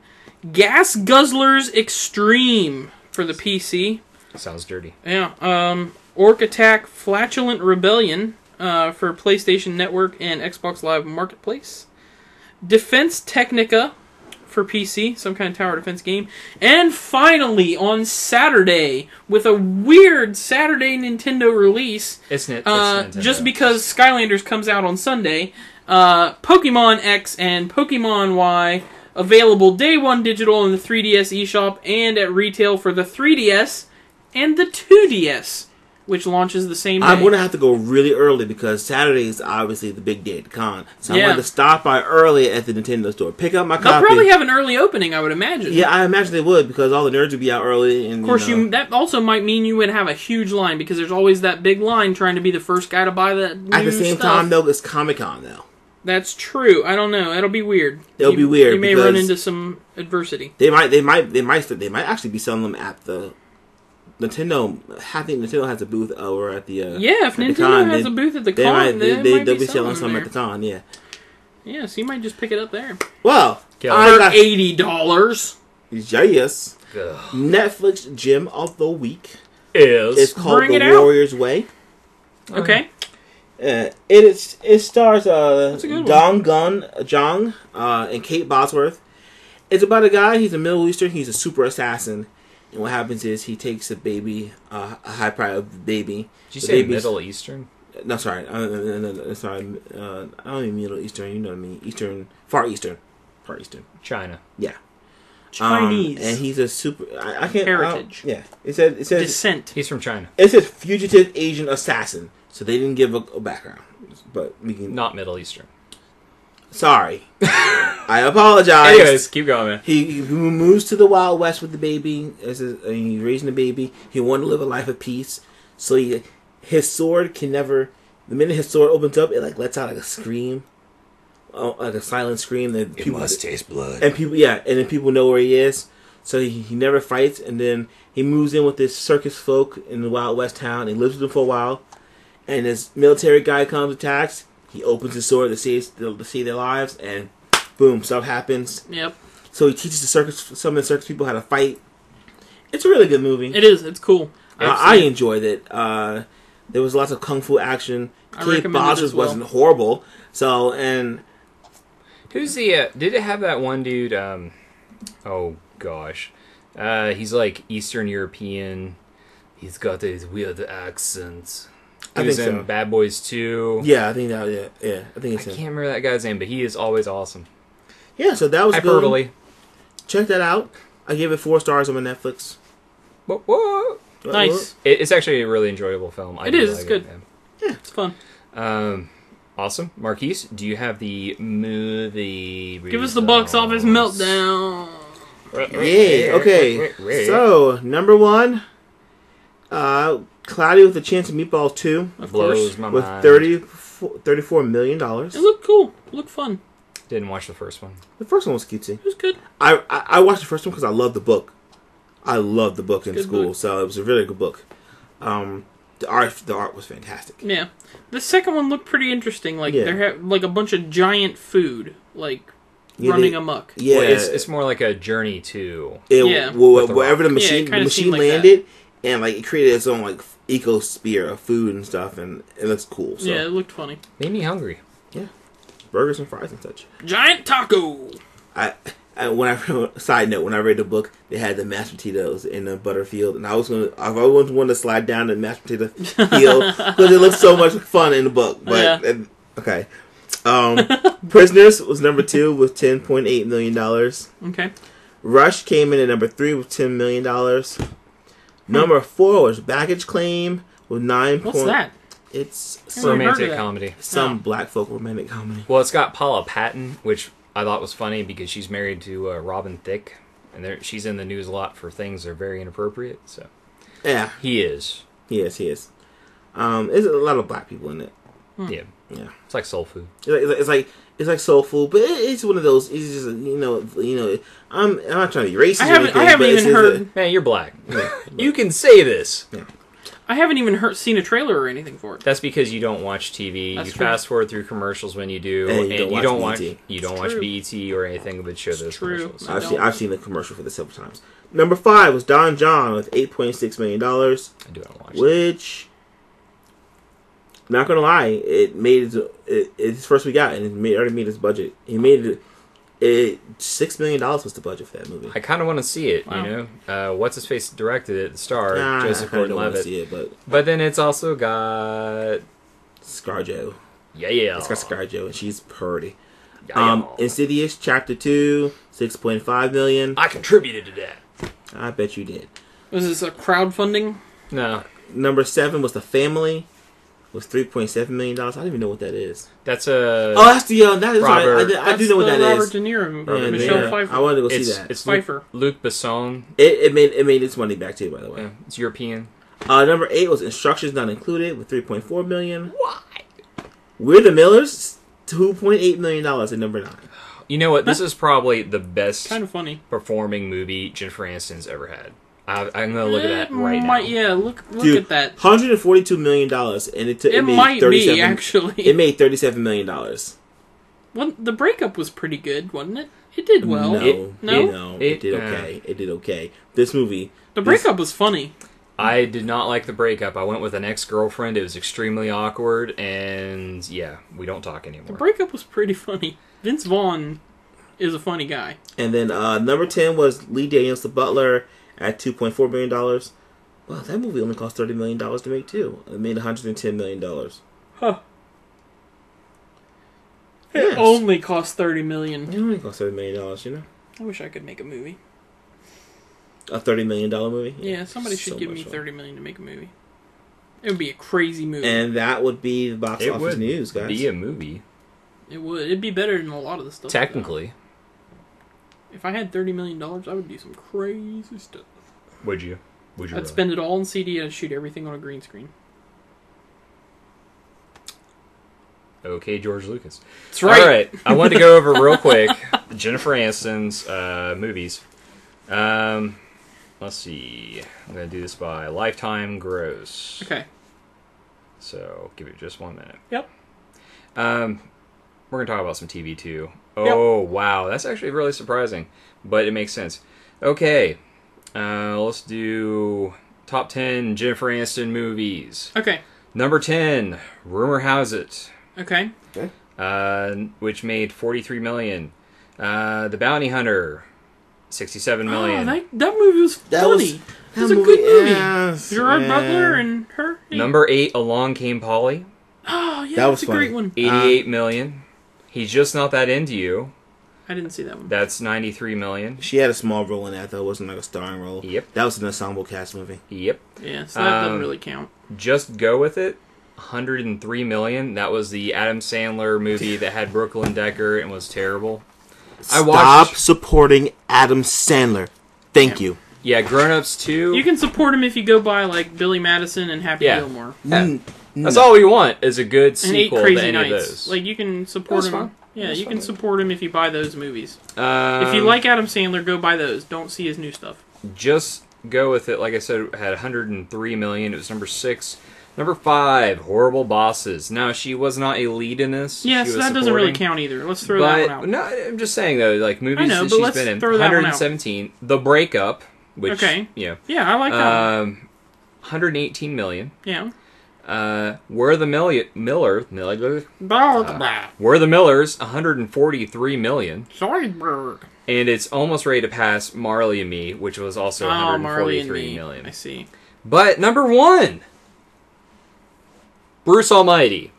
Gas Guzzlers Extreme for the PC. Sounds dirty. Yeah. Orc Attack Flatulent Rebellion for PlayStation Network and Xbox Live Marketplace. Defense Technica for PC, some kind of tower defense game. And finally, on Saturday, with a weird Saturday Nintendo release, it's Nintendo. Just because Skylanders comes out on Sunday, Pokemon X and Pokemon Y, available day one digital in the 3DS eShop and at retail for the 3DS and the 2DS, which launches the same day. I'm going to have to go really early because Saturday is obviously the big day at the con. So I'm going to stop by early at the Nintendo store. Pick up my copy. They'll probably have an early opening, I would imagine. Yeah, I imagine they would because all the nerds would be out early. And, of course, that also might mean you would have a huge line because there's always that big line trying to be the first guy to buy that new At the same time, though, it's Comic-Con, though. That's true. I don't know. It'll be weird. It'll be weird. You may run into some adversity. They might actually be selling them at the Nintendo. I think Nintendo has a booth over at the if Nintendo has a booth at the con, they'll be selling some at the con. Yeah. Yeah, so you might just pick it up there. Well, for $80. Yes. Netflix Gem of the Week is called The Warrior's Way. Okay. It stars Dong Gun Jong and Kate Bosworth. It's about a guy. He's a Middle Eastern. He's a super assassin, And what happens is he takes a baby, a high priority baby. Did you say Middle Eastern? No, sorry. No, sorry. I don't mean Middle Eastern. You know what I mean? Eastern, Far Eastern. China. Yeah. Chinese. And he's a super. I can't. Heritage. Yeah. It says descent. He's from China. It says fugitive Asian assassin. So they didn't give a background. But we can. Not Middle Eastern. Sorry. I apologize. Anyways, keep going, man. He moves to the Wild West with the baby. He's raising the baby. He wanted to live a life of peace. So his sword can never. The minute his sword opens up, it like lets out like a scream, like a silent scream. That it must taste blood. And people, and then people know where he is. So he never fights. And then he moves in with this circus folk in the Wild West town. He lives with them for a while. And this military guy comes, attacks. He opens his sword to save their lives, and boom, stuff happens. Yep. So he teaches some of the circus people how to fight. It's a really good movie. It is. It's cool. I enjoyed it. There was lots of kung fu action. Kate Bosworth wasn't horrible. So, and who's the? Did it have that one dude? Oh gosh, he's like Eastern European. He's got these weird accents. He was in Bad Boys 2. Yeah, I think that. Yeah, I think it's him. I can't remember that guy's name, but he is always awesome. Yeah, so that was Hyperbole. good. Check that out. I gave it 4 stars on my Netflix. What? Nice. It's actually a really enjoyable film. It is. It's good. Yeah, it's fun. Awesome. Marquise, do you have the movie? Give us the box office meltdown. Yeah. Okay. So number 1, Cloudy with a Chance of Meatballs 2. Of course. With $34 million. It looked cool. It looked fun. Didn't watch the first one. The first one was cutesy. It was good. I watched the first one because I loved the book. I loved the book in school, book. so it was a really good book. The art was fantastic. Yeah, the second one looked pretty interesting. Like they have like a bunch of giant food, like running amok. Yeah, well, it's more like a journey to. Wherever the machine like landed, and like it created its own like ecosphere of food and stuff, and it looks cool. So. Yeah, it looked funny. Made me hungry. Yeah, burgers and fries and such. Giant taco. Side note, when I read the book, they had the mashed potatoes in the Butterfield, and I always wanted to slide down the mashed potato field because it looked so much fun in the book. But okay, Prisoners was number 2 with $10.8 million. Okay. Rush came in at number 3 with $10 million. Number 4 was Baggage Claim with 9. What's that? It's romantic comedy. Some black folk romantic comedy. Well, it's got Paula Patton, which I thought was funny because she's married to Robin Thicke, and she's in the news a lot for things that are very inappropriate. So, yeah, he is. There's a lot of black people in it. Yeah. It's like soul food. It's like soul food, but it's one of those. It's just I'm not trying to be racist. I haven't even heard. Man, you're black. You can say this. Yeah. I haven't even seen a trailer or anything for it. That's because you don't watch TV. That's you true. fast forward through commercials when you do, and you don't watch BET or anything but show those commercials. I've seen the commercial for this several times. Number 5 was Don John with $8.6 million. I do want to watch which, not gonna lie, it made its first week out, and it already made its budget. He made it. $6 million was the budget for that movie. I kind of want to see it. Wow. You know, what's his face directed it? The star, Joseph Gordon-Levitt. But then it's also got ScarJo. Yeah. It's got ScarJo, and she's pretty. Insidious Chapter 2, $6.5 million. I contributed to that. I bet you did. Was this a crowdfunding? No. Number 7 was The Family. Was $3.7 million. I don't even know what that is. That's a. Oh, that's the that is Robert. right. I do know what that is. Robert De Niro movie. Michelle Pfeiffer. I wanted to go see that. It's Pfeiffer. Luc Besson. It made its money back too. By the way, it's European. Number 8 was Instructions Not Included with $3.4 million. Why? We're the Millers, $2.8 million at number 9. You know what? This is probably the best kind of funny performing movie Jennifer Aniston's ever had. I'm going to look at that right now. Yeah, look at that. $142 million, and it made might 37, be, actually. It made $37 million. Well, the breakup was pretty good, wasn't it? It did well. It did okay. It did okay. This movie... The breakup was funny. I did not like the breakup. I went with an ex-girlfriend. It was extremely awkward, and yeah, we don't talk anymore. The breakup was pretty funny. Vince Vaughn is a funny guy. And then number 10 was Lee Daniels, the butler, at $2.4 million. Well, that movie only cost $30 million to make, too. It made $110 million. Huh. Yes. It only cost $30 million. It only cost $30 million, you know? I wish I could make a movie. A $30 million movie? Yeah, somebody should So give me much fun. $30 million to make a movie. It would be a crazy movie. And that would be the box office news, guys. Be a movie. It would. It'd be better than a lot of the stuff. Technically. If I had $30 million, I would do some crazy stuff. Would you? I'd spend it all in CD and shoot everything on a green screen. Okay, George Lucas. That's right. All right. I wanted to go over real quick Jennifer Aniston's movies. Let's see. I'm going to do this by lifetime gross. Okay. So, give it just 1 minute. Yep. We're going to talk about some TV, too. Oh, wow. That's actually really surprising, but it makes sense. Okay. Let's do top 10 Jennifer Aniston movies. Okay. Number 10, Rumor Has It. Okay. Which made $43 million. The Bounty Hunter, $67 million. Oh, that movie was funny. It was a good movie. Yes, Gerard Butler and her. Number 8, Along Came Polly. Oh, yeah, That was that's a great funny. one. $88 million. He's Just Not That Into You. I didn't see that one. That's $93 million. She had a small role in that, though. It wasn't like a starring role. Yep. That was an ensemble cast movie. Yep. Yeah, so that doesn't really count. Just Go With It, $103 million. That was the Adam Sandler movie that had Brooklyn Decker and was terrible. Stop supporting Adam Sandler. Thank you. Yeah, Grown Ups 2. You can support him if you go by like Billy Madison and Happy Gilmore. Yeah. That's all we want is a good And 8 sequel to Crazy any Nights. of those. Like you can support him. Fun. Yeah, That's you fun. can support him if you buy those movies. If you like Adam Sandler, go buy those. Don't see his new stuff. Just Go With It, like I said, had $103 million. It was number 6. Number 5, Horrible Bosses. Now, she was not a lead in this. Yeah, She so was that doesn't really supporting. count either. Let's throw that one out. No, I'm just saying, though, like, movies I know, that but she's let's been in. throw that one out. 117. The Breakup, which, Okay. yeah. Yeah, I like that one. 118 million. Yeah. We're the We're the Millers, 143 million. Zoidberg. And it's almost ready to pass Marley and Me, which was also Marley and 143 Me. million. I see. But number 1, Bruce Almighty,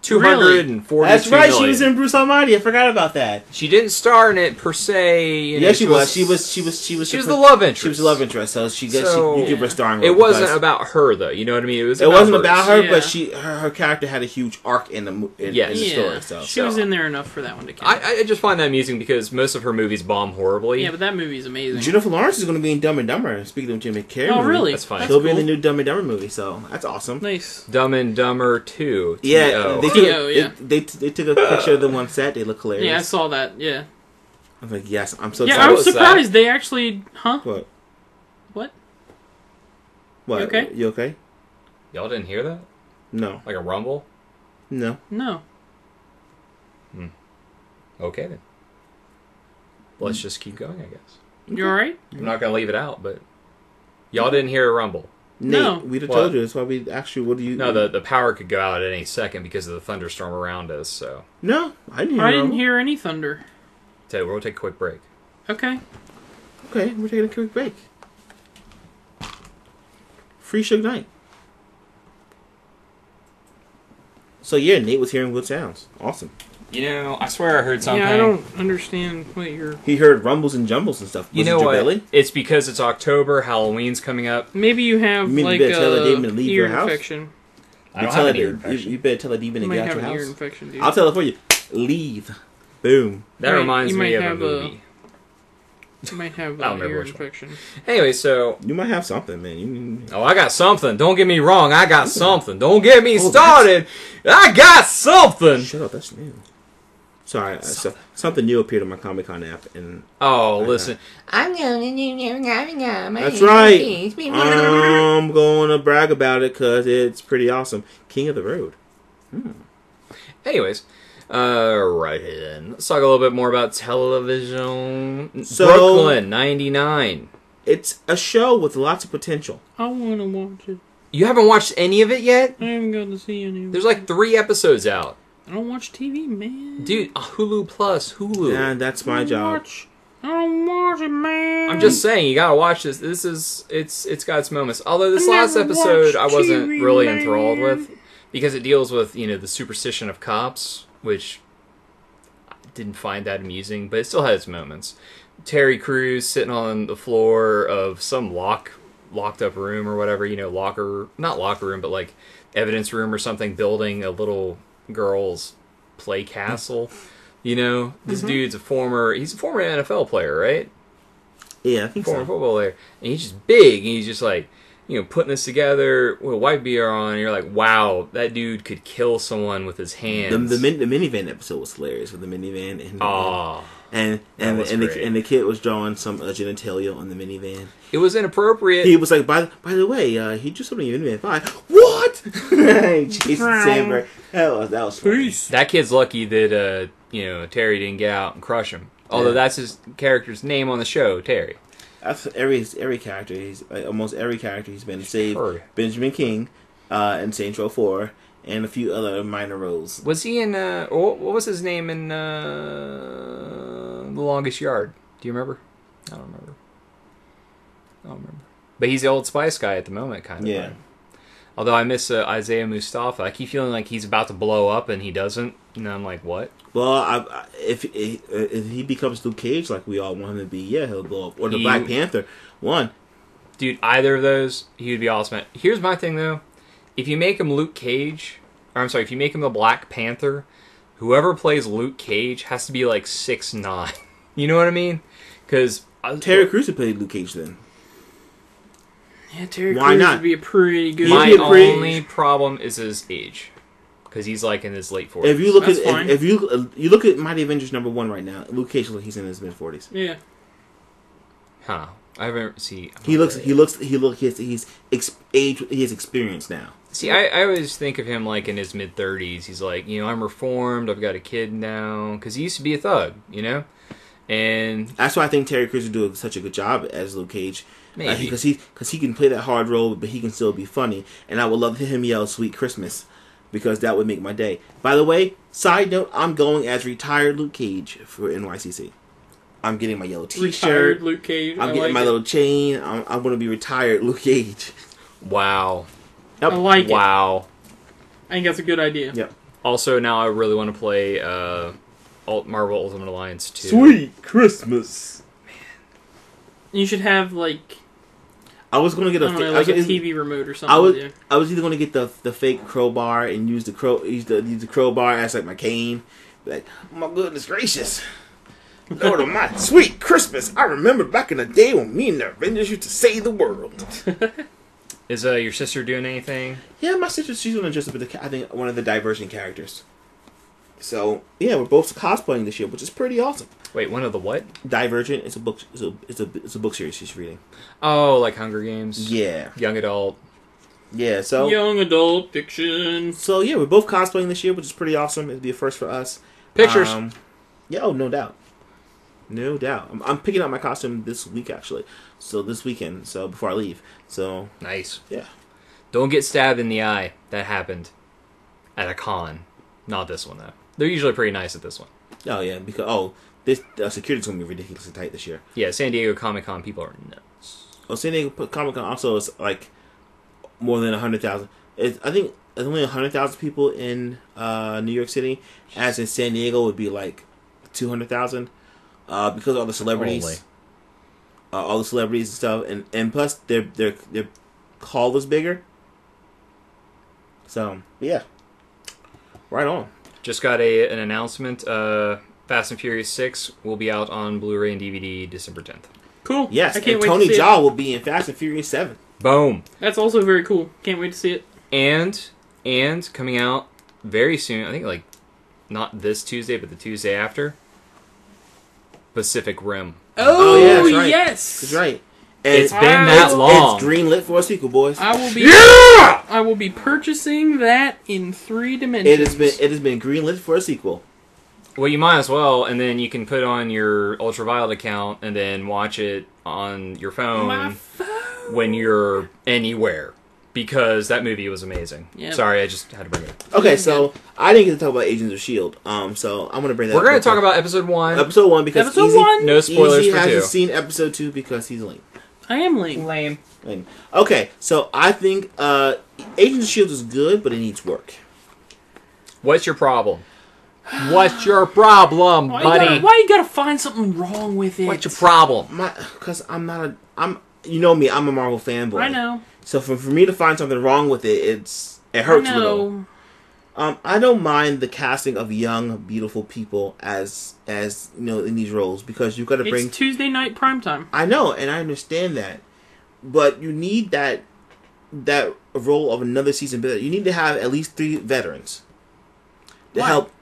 242 That's right. million. She was in Bruce Almighty. I forgot about that. She didn't star in it per se. You know, Yeah, she was. She was the love interest. She was the love interest. So you give her a starring role. It wasn't because about her, though. You know what I mean? It wasn't about her, Yeah. but her character had a huge arc in the story. So She was in there enough for that one to count. I just find that amusing because most of her movies bomb horribly. Yeah, but that movie's amazing. Jennifer Lawrence is going to be in Dumb and Dumber. Speaking of Jim Carrey, Oh, really? That's fine. She'll be in the new Dumb and Dumber movie, so that's awesome. Nice. Dumb and Dumber 2. Yeah, T.O. they took a picture of them on set. They look hilarious. Yeah, I saw that. Yeah. I was like, yes, I'm so Yeah, excited. I was was surprised. They actually... Huh? What? What? What? You okay? You okay? Y'all didn't hear that? No. Like a rumble? No. No. Okay, then. Let's just keep going, I guess. You alright? I'm not going to leave it out, but... Y'all didn't hear a rumble. Nate, No. we'd have What? told you. That's why we asked you, what do you... No, the power could go out at any second because of the thunderstorm around us, so... No, I didn't hear I didn't Rumble. hear any thunder. Tell you, we'll take a quick break. Okay. Okay, we're taking a quick break. Free Suge Knight. So yeah, Nate was hearing good sounds. Awesome. You know, I swear I heard something. Yeah, I don't understand what you're... He heard rumbles and jumbles and stuff. Was You know it your what? belly? It's because it's October, Halloween's coming up. Maybe you have, You mean like, you better tell a demon to leave ear your house? infection. I don't tell have a an ear demon- infection. You better tell a demon You to might get out have your an ear house. infection, dude. I'll tell it for you. Leave. Boom. That Right, reminds you me might of a have movie. You might have I don't remember ear which one. infection. Anyway, so... You might have something, man. Oh, I got something. Don't get me wrong. I got something. Don't get me Oh, started. I got something. Shut up. That's new. Sorry. Something new appeared on my Comic-Con app, and Oh, listen. I'm going to that's right. I'm going to brag about it because it's pretty awesome. King of the Road. Anyways, right then. Let's talk a little bit more about television. So- Brooklyn 99. It's a show with lots of potential. I want to watch it. You haven't watched any of it yet? I haven't got to see any of it. There's like 3 episodes out. I don't watch TV, man. Dude, Hulu Plus. Hulu. And that's my job. Watch I don't watch it, man. I'm just saying, you gotta watch this. It's got its moments. Although this I last never episode, watched I wasn't TV, really man. enthralled with because it deals with the superstition of cops, which I didn't find that amusing, but it still had its moments. Terry Crews sitting on the floor of some locked up room or whatever, not locker room, but like evidence room or something, building a little girl's play castle. This dude's a former NFL player, right? Yeah, I think Former so. football player. And he's just big, and he's just like, putting this together with a white beer on, and you're like, wow, that dude could kill someone with his hands. The minivan episode was hilarious with the minivan and great. the kid was drawing some genitalia on the minivan. It was inappropriate. He was like, by the way, he drew something in the minivan. Fine. What? Jason Sandberg. That was funny. That kid's lucky that Terry didn't get out and crush him. Although that's his character's name on the show, Terry. That's every character. He's almost every character he's been saved. Sure. Benjamin King, in Saints Row 4, and a few other minor roles. Was he in? What was his name in The Longest Yard? Do you remember? I don't remember. But he's the Old Spice guy at the moment, kind of. Yeah. Right? Although I miss Isaiah Mustafa. I keep feeling like he's about to blow up and he doesn't. And I'm like, what? Well, if he becomes Luke Cage like we all want him to be, yeah, he'll blow up. Or the Black Panther one. Dude, either of those, he would be awesome. Here's my thing, though. If you make him Luke Cage, if you make him the Black Panther, whoever plays Luke Cage has to be like 6'9". You know what I mean? Because Terry Crews would play Luke Cage then. Yeah, Terry Why Crews not? would be a pretty good. my only problem is his age. Because he's like in his late 40s. If you look That's at fine. if you look at Mighty Avengers #1 right now, Luke Cage looks like he's in his mid 40s. Yeah. Huh. I haven't seen. He has experience now. See, I always think of him like in his mid 30s. He's like, I'm reformed. I've got a kid now. Because he used to be a thug, And That's why I think Terry Crews would do such a good job as Luke Cage. Maybe. Because he can play that hard role, but he can still be funny. And I would love to hear him yell "Sweet Christmas," because that would make my day. By the way, side note, I'm going as retired Luke Cage for NYCC. I'm getting my yellow T-shirt. Retired Luke Cage. I'm getting my little chain. I'm going to be retired Luke Cage. wow. Yep. I like it. Wow. I think that's a good idea. Yep. Also, now I really want to play Marvel Ultimate Alliance 2. Sweet Christmas. You should have like I was going to get I don't know, like a TV remote or something. I was either going to get the fake crowbar and use the crowbar as like my cane. Like, oh my goodness gracious. Lord of my sweet Christmas. I remember back in the day when me and the Avengers used to save the world. Is your sister doing anything? Yeah, my sister, she's going to dress up as I think one of the Divergent characters. So, yeah, we're both cosplaying this year, which is pretty awesome. Wait, one of the what? Divergent, it's a book it's a book series she's reading. Oh, like Hunger Games? Yeah. Young adult. Yeah, so Young adult fiction. So yeah, we're both cosplaying this year, which is pretty awesome. It'd be a first for us. Pictures. Yeah, oh, no doubt. No doubt. I'm picking out my costume this week, actually. So this weekend, so before I leave. So Nice. yeah. Don't get stabbed in the eye. That happened at a con. Not this one, though. They're usually pretty nice at this one. Oh yeah, because this security's gonna be ridiculously tight this year. Yeah, San Diego Comic-Con people are nuts. Oh, San Diego Comic Con also is like more than 100,000. I think there's only 100,000 people in New York City, as in San Diego would be like 200,000 because of all the celebrities, and stuff, and plus their hall was bigger. So yeah, right on. Just got an announcement. Fast and Furious 6 will be out on Blu-ray and DVD December 10th. Cool. Yes, I can't and wait Tony to see Jaa it. will be in Fast and Furious 7. Boom. That's also very cool. Can't wait to see it. And coming out very soon, I think like not this Tuesday, but the Tuesday after, Pacific Rim. Oh, yeah, that's right. yes. That's right. And It's been that long. It's greenlit for a sequel, boys. I will be purchasing that in 3 dimensions. It has been greenlit for a sequel. Well, you might as well, and then you can put on your Ultraviolet account and then watch it on your phone, My phone. when you're anywhere. because that movie was amazing. Yeah. Sorry, I just had to bring it up. Okay, so I didn't get to talk about Agents of S.H.I.E.L.D. So I'm going to bring that We're up. going to talk about episode 1. Episode 1 because Episode Easy, 1? No spoilers Easy for hasn't 2. seen episode 2 because he's lame. I am lame. Lame. Okay, so I think Agents of S.H.I.E.L.D. is good, but it needs work. What's your problem? What's your problem, buddy? Why you gotta find something wrong with it? What's your problem? Because I'm not a... You know me, I'm a Marvel fanboy. I know. So for me to find something wrong with it, it hurts a little. I don't mind the casting of young, beautiful people as in these roles because you've got to bring. It's Tuesday night primetime. I know, and I understand that, but you need that role of another season. You need to have at least 3 veterans to help.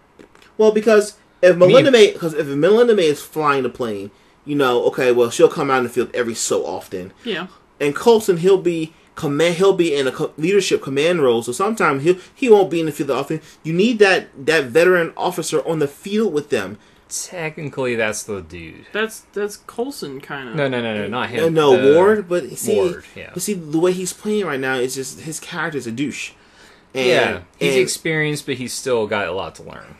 Well, because if Melinda May is flying the plane, okay, well she'll come out in the field every so often. Yeah. And Coulson, he'll be in a leadership command role, so sometimes he won't be in the field often. You need that veteran officer on the field with them. Technically, that's the dude. That's Coulson, kind of. No, not him. No, Ward. But see, Ward, yeah. But see, the way he's playing right now is just his character's a douche. He's experienced, but he's still got a lot to learn.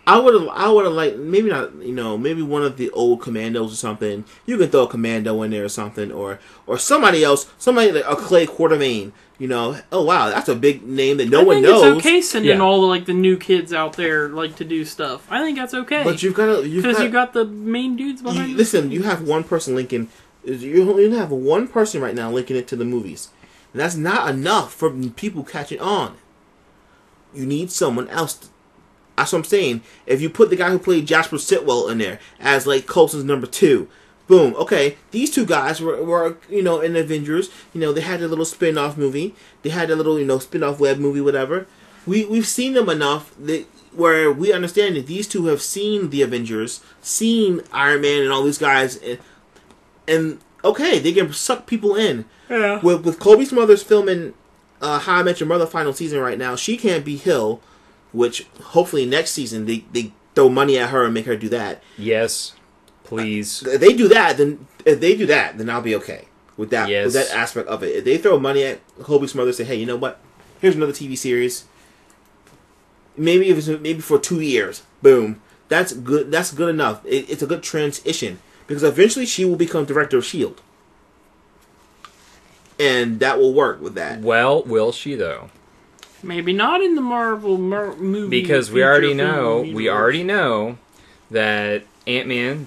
I would have liked, maybe not, maybe one of the old commandos or something. You can throw a commando in there or something, or somebody else, somebody like a Clay Quartermain. Oh wow, that's a big name that no one knows. It's okay sending all the new kids out there to do stuff. I think that's okay. But you've got the main dudes behind you. Listen, you have one person linking. You have one person right now linking it to the movies, and that's not enough for people catching on. You need someone else. That's what I'm saying. If you put the guy who played Jasper Sitwell in there as Coulson's number 2, boom. Okay, these 2 guys were in Avengers. They had a little spin-off movie. They had a little spin-off web movie, whatever. We've seen them enough where we understand that these 2 have seen the Avengers, seen Iron Man and all these guys, and okay, they can suck people in. Yeah. With Kobe Smothers filming How I Met Your Mother final season right now, she can't be Hill. Which hopefully next season they throw money at her and make her do that. Yes, please. If they do that, then I'll be okay with that. Yes. With that aspect of it. If they throw money at Kobe Smothers, say, hey, you know what? Here's another TV series. Maybe for 2 years. Boom. That's good. That's good enough. It's a good transition because eventually she will become director of S.H.I.E.L.D. And that will work with that. Well, will she though? Maybe not in the Marvel movie. Because we already know that Ant-Man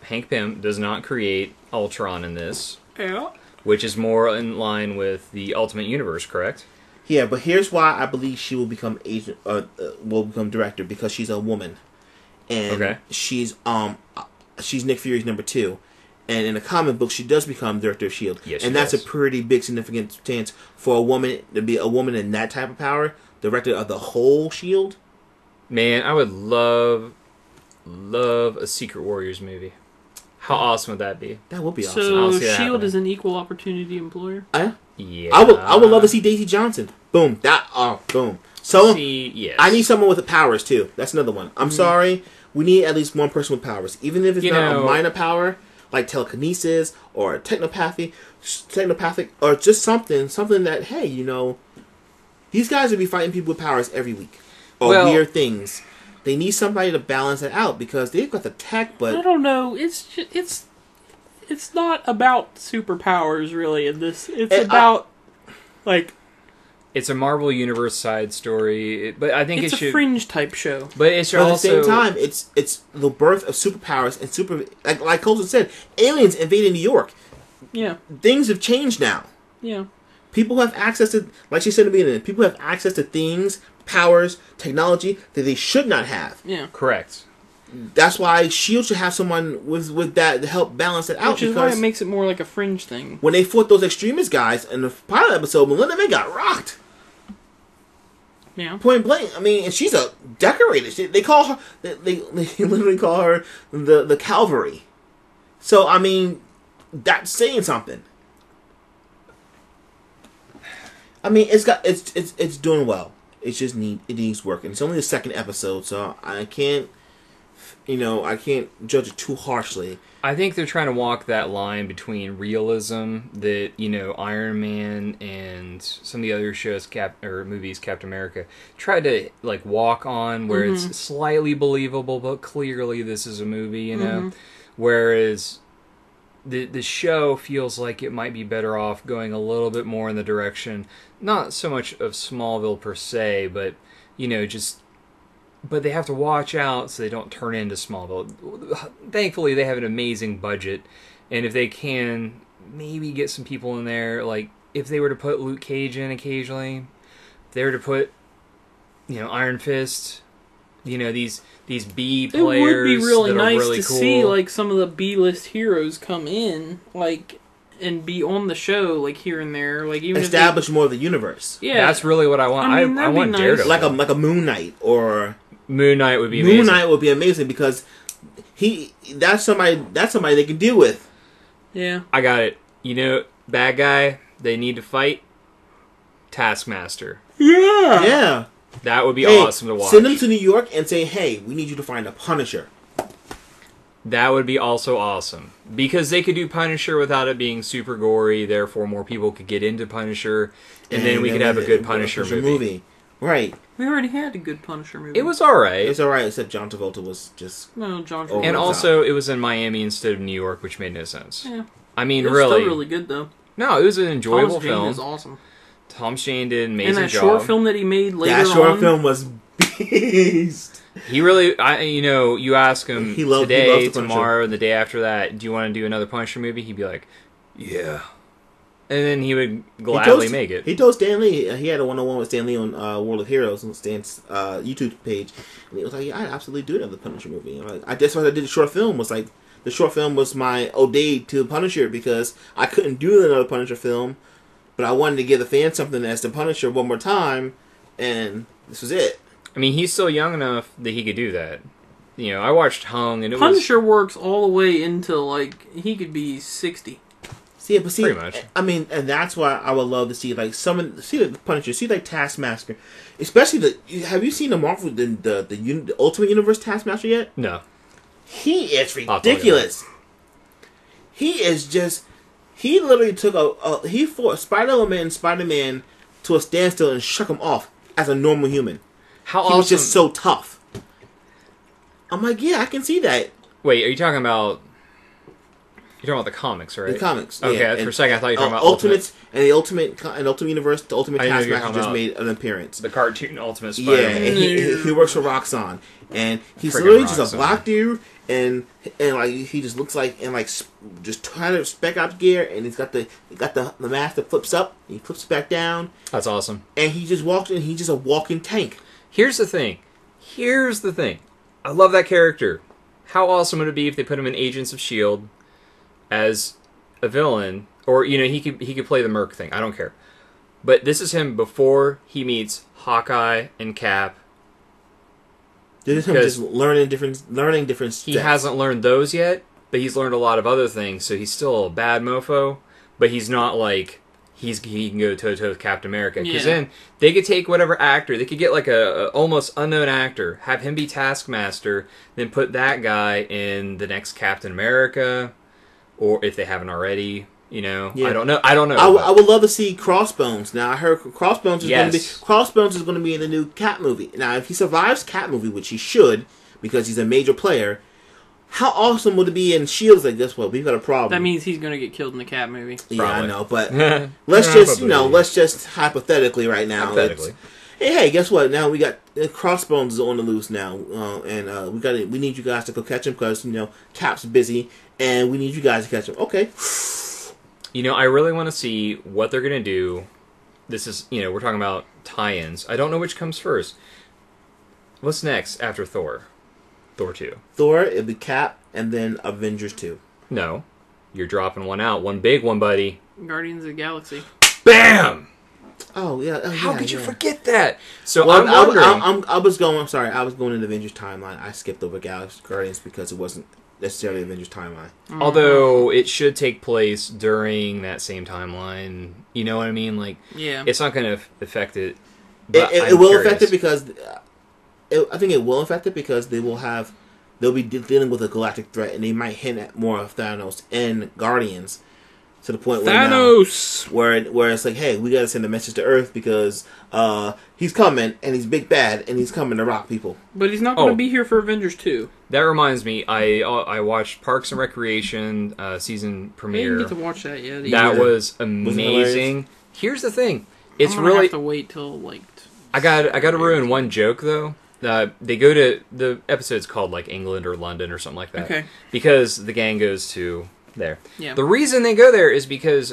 Hank Pym does not create Ultron in this. Yeah. Which is more in line with the Ultimate Universe, correct? Yeah, but here's why I believe she will become director, because she's a woman. And she's Nick Fury's number 2. And in the comic book, she does become director of S.H.I.E.L.D. Yes, and that's a pretty big significant chance for a woman to be a woman in that type of power, director of the whole S.H.I.E.L.D. Man, I would love a Secret Warriors movie. How awesome would that be? That would be awesome. So S.H.I.E.L.D. is an equal opportunity employer? Yeah. I would love to see Daisy Johnson. Boom. Boom. So yes. I need someone with the powers too. That's another one. I'm sorry. We need at least one person with powers. Even if it's not a minor power, like telekinesis or technopathic, or just something that, hey, these guys would be fighting people with powers every week. Or weird things. They need somebody to balance it out because they've got the tech, but I don't know. It's not about superpowers really in this. It's about it's a Marvel Universe side story, but I think it's a fringe type show. But it's at also the same time, it's the birth of superpowers and like Colton said, aliens invading New York. Yeah, things have changed now. Yeah, people have access to, like she said in the beginning, people have access to things, powers, technology that they should not have. Yeah, correct. That's why S.H.I.E.L.D. should have someone with that to help balance it out. Which is why it makes it more like a fringe thing. When they fought those extremist guys in the pilot episode, Melinda May got rocked. Yeah. Point blank. I mean, and she's a decorator. They call her. They literally call her the Calvary. So I mean, that's saying something. I mean, it's doing well. It just needs work, and it's only the second episode, so I can't I can't judge it too harshly. I think they're trying to walk that line between realism that, Iron Man and some of the other shows, movies, Captain America, tried to, like, walk on where it's slightly believable, but clearly this is a movie, Whereas the show feels like it might be better off going a little bit more in the direction, not so much of Smallville per se, but, but they have to watch out so they don't turn into Smallville. Thankfully, they have an amazing budget, and if they can maybe get some people in there, like, if they were to put Luke Cage in occasionally, if they were to put, Iron Fist, these B players. It would be really nice really to cool. see, like, some of the B-list heroes come in, like, and be on the show, like, here and there, like, even establish more of the universe. Yeah, that's really what I want. I want nice. Daredevil, like a Moon Knight or Moon Knight would be amazing. Moon Knight would be amazing because that's somebody they can deal with. Yeah, I got it. Bad guy they need to fight. Taskmaster. Yeah. That would be awesome to watch. Send them to New York and say, "Hey, we need you to find a Punisher." That would be also awesome. Because they could do Punisher without it being super gory, therefore more people could get into Punisher, and then we could have a good Punisher movie. Right. We already had a good Punisher movie. It was alright. It was alright, except John Travolta was just... No, John Travolta. And also, it was in Miami instead of New York, which made no sense. Yeah. I mean, it was really... still really good, though. No, it was an enjoyable Thomas Jane film. is awesome. Tom Shane did an amazing job. And that short film that he made later on... That short film was beast. He really... you ask him he loves today, the tomorrow, and the day after that, do you want to do another Punisher movie? He'd be like, yeah. And then he would gladly make it. He told Stan Lee, he had a one-on-one with Stan Lee on World of Heroes on Stan's YouTube page, and he was like, "Yeah, I'd absolutely do another Punisher movie." And that's why I did the short film. The short film was my ode to Punisher because I couldn't do another Punisher film, but I wanted to give the fans something as the Punisher one more time, and this was it. I mean, he's still young enough that he could do that. I watched Hung, and Punisher works all the way until, like, he could be 60. Pretty much. I mean, and that's why I would love to see the Punisher, like Taskmaster, especially have you seen the Marvel the Ultimate Universe Taskmaster yet? No. He is ridiculous. He literally took he forced Spider-Man to a standstill and shook him off as a normal human. How he awesome. was just so tough. I'm like, yeah, I can see that. Wait, are you talking about... You're talking about the comics, right? The comics. Okay, yeah. for a second I thought you were talking about Ultimate. And the Ultimate Universe, the Ultimate I know you're Taskmaster talking just about made an appearance. the cartoon Ultimate Spider-Man. Yeah, and he works for Roxxon, and he's Friggin' literally just Roxxon. a black dude, and like he just looks like just trying to spec out gear, and he's got the mask that flips up, and he flips back down, That's awesome. and he just walks in. He's just a walking tank. Here's the thing. I love that character. How awesome would it be if they put him in Agents of S.H.I.E.L.D. as a villain, or he could play the Merc thing. I don't care. But this is him before he meets Hawkeye and Cap. This is him just learning different steps. He hasn't learned those yet, but he's learned a lot of other things. So he's still a bad mofo, but he's not like he can go toe to toe with Captain America. Because then they could take whatever actor, they could get like a almost unknown actor, have him be Taskmaster, then put that guy in the next Captain America. Or if they haven't already, Yeah. I don't know. I would love to see Crossbones. Now I heard Crossbones is going to be in the new Cat movie. Now if he survives Cat movie, which he should, because he's a major player, how awesome would it be in Shield's like this? Well, we've got a problem. That means he's going to get killed in the Cat movie. Yeah, Probably. I know, but let's just hypothetically right now. Hypothetically. Hey, guess what? Now we got Crossbones is on the loose now, and we need you guys to go catch him because Cap's busy, and we need you guys to catch him. Okay. I really want to see what they're gonna do. This is we're talking about tie-ins. I don't know which comes first. What's next after Thor? Thor 2. Thor, it'll be Cap, and then Avengers 2. No, you're dropping one out. One big one, buddy. Guardians of the Galaxy. Bam! Oh yeah. How could you forget that? So well, I'm wondering. I was going in the Avengers timeline. I skipped over Guardians because it wasn't necessarily Avengers timeline. Although it should take place during that same timeline. You know what I mean? Like, it's not going to affect it. But It will affect it because I think it will affect it because they will have they'll be dealing with a galactic threat, and they might hint at more of Thanos and Guardians to the point Thanos, where it's like, hey, we gotta send a message to Earth because he's coming and he's big bad and he's coming to rock people. but he's not going to be here for Avengers 2. That reminds me, I watched Parks and Recreation season I premiere. didn't get to watch that yet. That either. was amazing. Here's the thing: it's I'm gonna really have to wait till like. I got to ruin one joke though. They go to the episode's called like England or London or something like that. Okay. Because the gang goes to there. Yeah. The reason they go there is because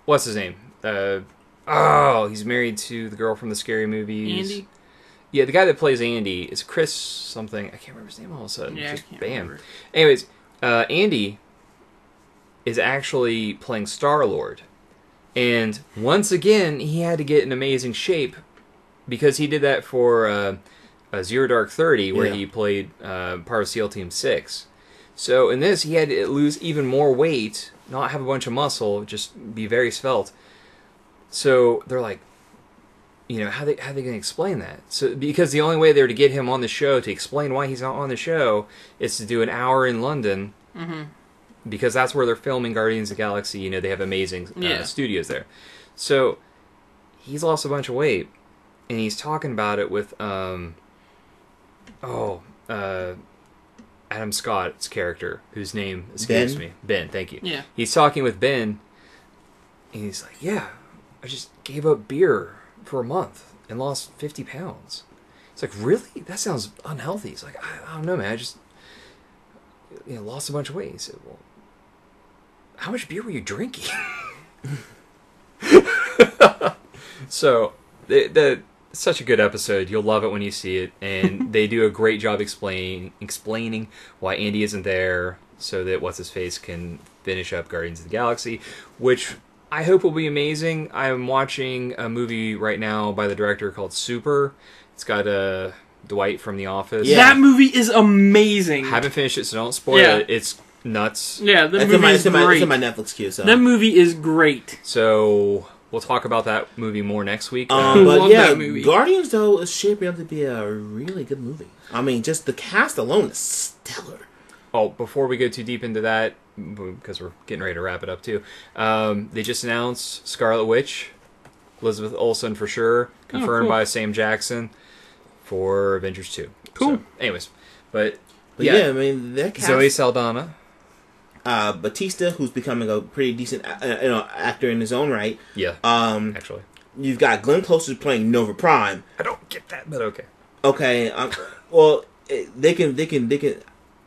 what's his name? He's married to the girl from the Scary Movies. Andy. Yeah, the guy that plays Andy is Chris something. I can't remember his name all of a sudden. Yeah, Just I can't bam. remember. Anyways, Andy is actually playing Star-Lord. And once again, he had to get in amazing shape because he did that for Zero Dark 30, where he played part of SEAL Team 6. So in this, he had to lose even more weight, not have a bunch of muscle, just be very svelte. So they're like, how they going to explain that? So because the only way they're to get him on the show to explain why he's not on the show is to do an hour in London. Mm-hmm. Because that's where they're filming Guardians of the Galaxy. They have amazing studios there. So he's lost a bunch of weight, and he's talking about it with Adam Scott's character, whose name escapes me. Ben, thank you. Yeah. He's talking with Ben, and he's like, yeah, I just gave up beer for a month and lost 50 pounds. It's like, really? That sounds unhealthy. He's like, I don't know, man. I just lost a bunch of weight. He said, well, how much beer were you drinking? So, such a good episode. You'll love it when you see it, and they do a great job explaining why Andy isn't there, so that what's his face can finish up Guardians of the Galaxy, which I hope will be amazing. I'm watching a movie right now by the director called Super. It's got Dwight from The Office. Yeah. That movie is amazing. Haven't finished it, so don't spoil it. It's nuts. Yeah, the movie is great. It's in my Netflix queue. So that movie is great. So we'll talk about that movie more next week. But yeah, Guardians though is shaping up to be a really good movie. I mean, just the cast alone is stellar. Oh, before we go too deep into that, because we're getting ready to wrap it up too, they just announced Scarlet Witch, Elizabeth Olsen for sure, confirmed by Sam Jackson for Avengers 2. Cool. So, anyways, but yeah, I mean, that cast, Zoe Saldana. Batista, who's becoming a pretty decent actor in his own right. Yeah, actually. You've got Glenn Close who's playing Nova Prime. I don't get that, but okay. Okay, well, they can.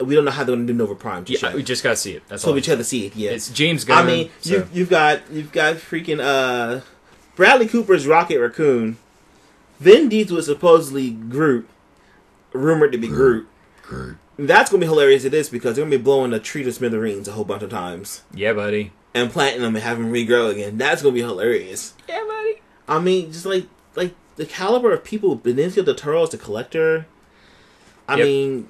We don't know how they're going to do Nova Prime. We just got to see it. That's so all. we just have to see it. Yeah, it's James Gunn. I mean, you've got freaking Bradley Cooper's Rocket Raccoon. Vin Diesel is supposedly Groot, rumored to be Groot. That's going to be hilarious at this because they're going to be blowing a tree to smithereens a whole bunch of times. Yeah, buddy. And planting them and having them regrow again. That's going to be hilarious. Yeah, buddy. I mean, just like the caliber of people, Benicio del Toro as the collector. I mean,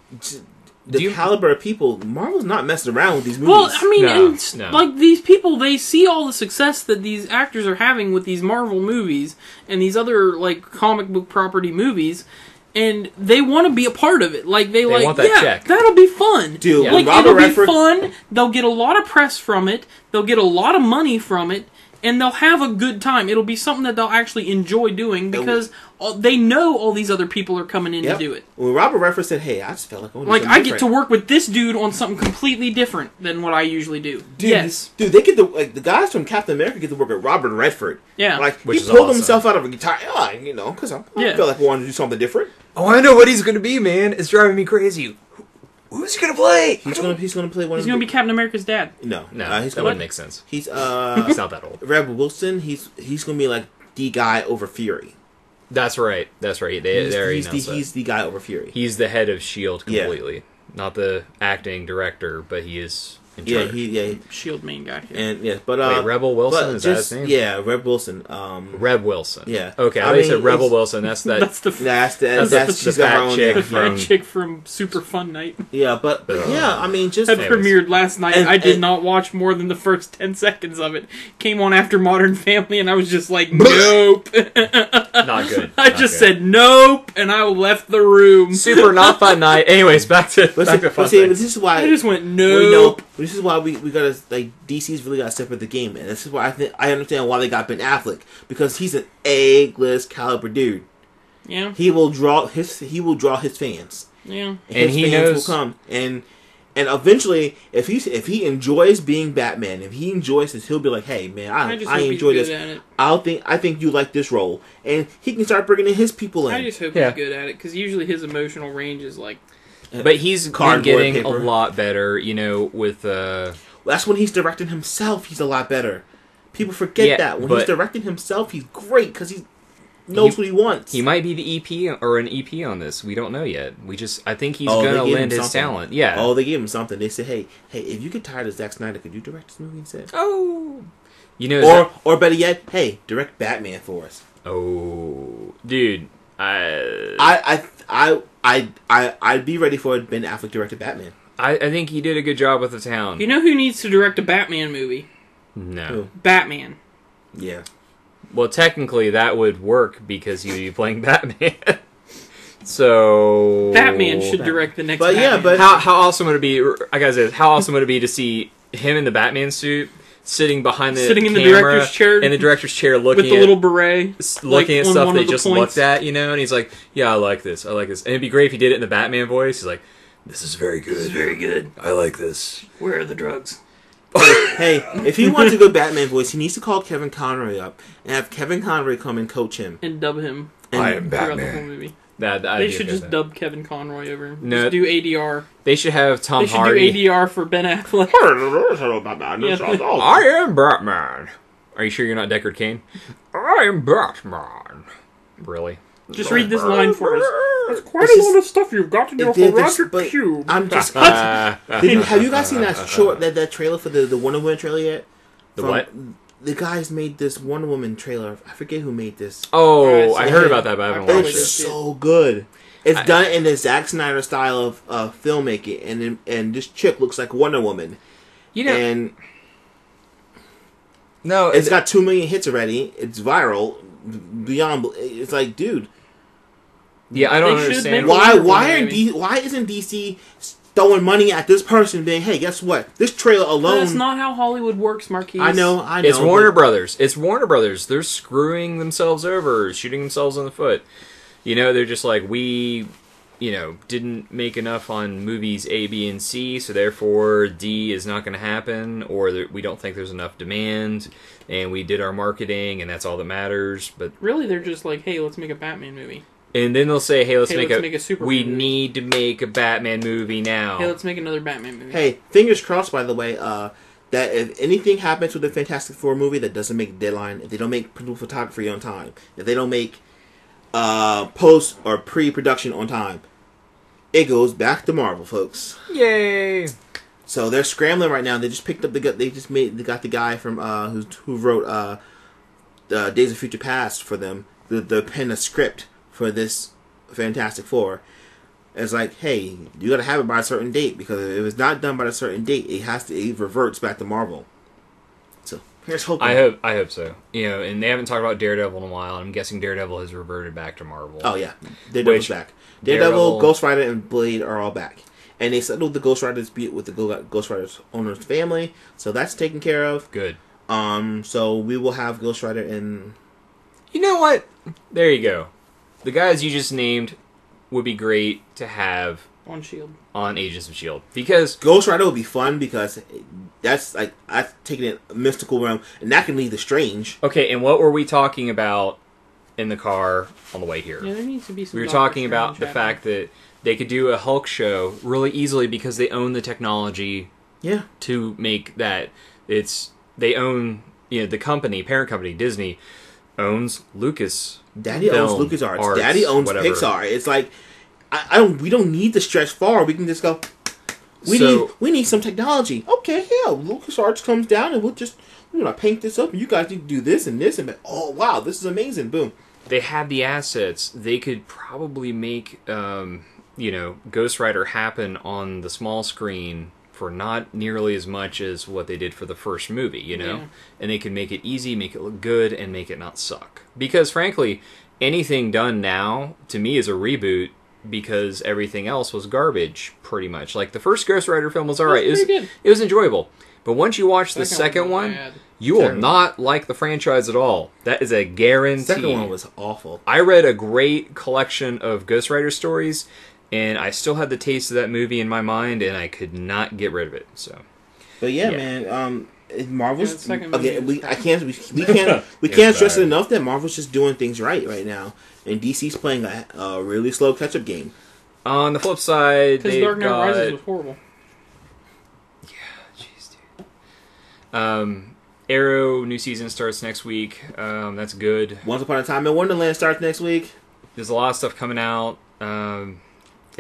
the caliber of people, Marvel's not messing around with these movies. Well, I mean, No. like these people, they see all the success that these actors are having with these Marvel movies and these other like comic book property movies, and they want to be a part of it. Like they like, want that check. That'll be fun. Dude, like Robert it'll Redford, be fun. They'll get a lot of press from it. They'll get a lot of money from it. And they'll have a good time. It'll be something that they'll actually enjoy doing because they know all these other people are coming in to do it. When Robert Redford said, "Hey, I just felt like I get to work with this dude on something completely different than what I usually do." Dude, yes, dude, they get to the guys from Captain America get to work with Robert Redford. Yeah, like which he is pulled awesome. himself out of a guitar, because I felt like we wanted to do something different. Oh, I know what he's going to be, man. It's driving me crazy. Who's he going to play? He's going to play one. He's going to be Captain America's dad. No, that wouldn't make sense. He's he's not that old. Rebel Wilson. He's going to be like the guy over Fury. That's right. He's the guy over Fury. He's the head of S.H.I.E.L.D. completely. Not the acting director, but he is in Yeah, charge. Shield main guy. and yeah, but Wait, Rebel Wilson, is that his name? Yeah, Reb Wilson. Reb Wilson. Yeah. Okay, I thought you said Rebel Wilson. That's that. That's the She's got her fat own chick name. from- fat chick from Super Fun Night. Yeah, but yeah, I mean, just That Anyways. premiered last night. And- I did and- not watch more than the first 10 seconds of it. Came on after Modern Family, and I was just like, nope. Not good. I Not just good. said nope, and I left the room. super not fun night. Anyways, back to fun this things. is why I just went we nope. know. This is why we gotta like DC's really gotta separate the game, and this is why I understand why they got Ben Affleck, because he's an A-list caliber dude. Yeah, He will draw his fans. yeah. His he fans knows- will come and eventually if he enjoys being Batman, if he enjoys this, he'll be like, hey man, I just hope he's enjoy good this. at it. I think you like this role, and he can start bringing in his people in. I just hope Yeah. he's good at it, because usually his emotional range is like, But he's been Cardboard getting paper. a lot better, with That's when he's directing himself. He's a lot better. People forget Yeah, that when but- he's directing himself, he's great because he knows what he wants. he might be the EP or an EP on this. We don't know yet. I think he's Oh, they gonna gave him lend his something. talent. Yeah. Oh, they gave him something. They said, hey, if you get tired of Zack Snyder, could you direct this movie instead? Oh. Is Or better yet, hey, direct Batman for us. oh, dude. I'd be ready for Ben Affleck directed Batman. I think he did a good job with the town. you know who needs to direct a Batman movie? No. Who? Batman. Yeah. Well, technically that would work because he would be playing Batman. So Batman should direct the next But yeah, Batman. but- How awesome would it be? I gotta say, how awesome would it be to see him in the Batman suit, sitting behind the Sitting in the camera, director's chair in the director's chair, looking with the at little beret. looking at on stuff one they of the just points. looked at, and he's like, "Yeah, I like this. And it'd be great if he did it in the Batman voice. He's like, "This is very good. It's very good. I like this." Where are the drugs? Hey, if he wants a good Batman voice, he needs to call Kevin Conroy up and have Kevin Conroy come and coach him. And dub him I am throughout the whole Batman. movie. They Should just dub Kevin Conroy over. No. Just do ADR. They should have Tom They should Hardy. do ADR for Ben Affleck. I am Batman. Are you sure you're not Deckard Cain? I am Batman. Really? Just read this line for us. That's quite This a is- lot of stuff you've got in your Roger but Cube. I'm just. Have you guys seen that trailer for the Wonder Woman trailer yet? The what? The guys made this Wonder Woman trailer. I forget who made this. Oh, I Yeah. heard about that, but I haven't Probably watched It's it. so good. It's done in the Zack Snyder style of filmmaking, and this chick looks like Wonder Woman, and no, it's got 2 million hits already. It's viral beyond. It's like, dude, yeah, I don't They should understand. make why movie. why isn't DC throwing money at this person, being, hey, guess what? This trailer alone. That's not how Hollywood works, Marquees. I know. It's Warner but- Brothers. It's Warner Brothers. They're screwing themselves over, shooting themselves in the foot. They're just like, we, didn't make enough on movies A, B, and C, so therefore D is not going to happen, or we don't think there's enough demand, and we did our marketing, and that's all that matters. But Really, they're just like, hey, let's make a Batman movie. and then they'll say, hey, let's make a Superman we movie. need to make a Batman movie now. Hey, let's make another Batman movie. Hey, fingers crossed. By the way, that if anything happens with the Fantastic Four movie that doesn't make the deadline, if they don't make photography on time, if they don't make post or pre-production on time, it goes back to Marvel, folks. Yay! So they're scrambling right now. They just picked up they got the guy from who wrote Days of Future Past for them. The pen a script for this Fantastic Four. It's like, hey, you got to have it by a certain date, because if it's not done by a certain date, it reverts back to Marvel. So here's hoping. I hope so. And they haven't talked about Daredevil in a while. I'm guessing Daredevil has reverted back to Marvel. Oh yeah, Daredevil's Which- back. Daredevil, Ghost Rider, and Blade are all back, and they settled the Ghost Rider dispute with the Ghost Rider's owner's family, so that's taken care of. Good. So we will have Ghost Rider in. You know what? There you go. The guys you just named would be great to have On S.H.I.E.L.D. on Agents of S.H.I.E.L.D. Because Ghost Rider would be fun because that's taking it a mystical realm, and that can lead to strange. okay, and what were we talking about in the car on the way here? Yeah, there needs to be some. We were Doctor talking about Strange the fact that they could do a Hulk show really easily because they own the technology Yeah, to make that. They own the company, parent company, Disney owns Lucas. Daddy Film, owns LucasArts. arts, Daddy owns whatever. Pixar. It's like we don't need to stretch far. We can just go. we need some technology. Okay, yeah, LucasArts comes down and we'll just paint this up, and you guys need to do this and this, and oh wow, this is amazing. Boom. They have the assets. They could probably make Ghost Rider happen on the small screen for not nearly as much as what they did for the first movie, Yeah. And they can make it easy, make it look good, and make it not suck. Because frankly, anything done now to me is a reboot because everything else was garbage, pretty much. Like the first Ghost Rider film was alright. It was enjoyable. But once you watch the second one, you will not like the franchise at all. That is a guarantee. The second one was awful. I read a great collection of Ghost Rider stories, and I still had the taste of that movie in my mind, and I could not get rid of it. So, but yeah. Man, Marvel's again. We can't stress it enough that Marvel's just doing things right now, and DC's playing a really slow catch-up game. On the flip side, because Dark Knight Rises was horrible. Yeah, jeez, dude. Arrow new season starts next week. That's good. Once Upon a Time in Wonderland starts next week. There's a lot of stuff coming out.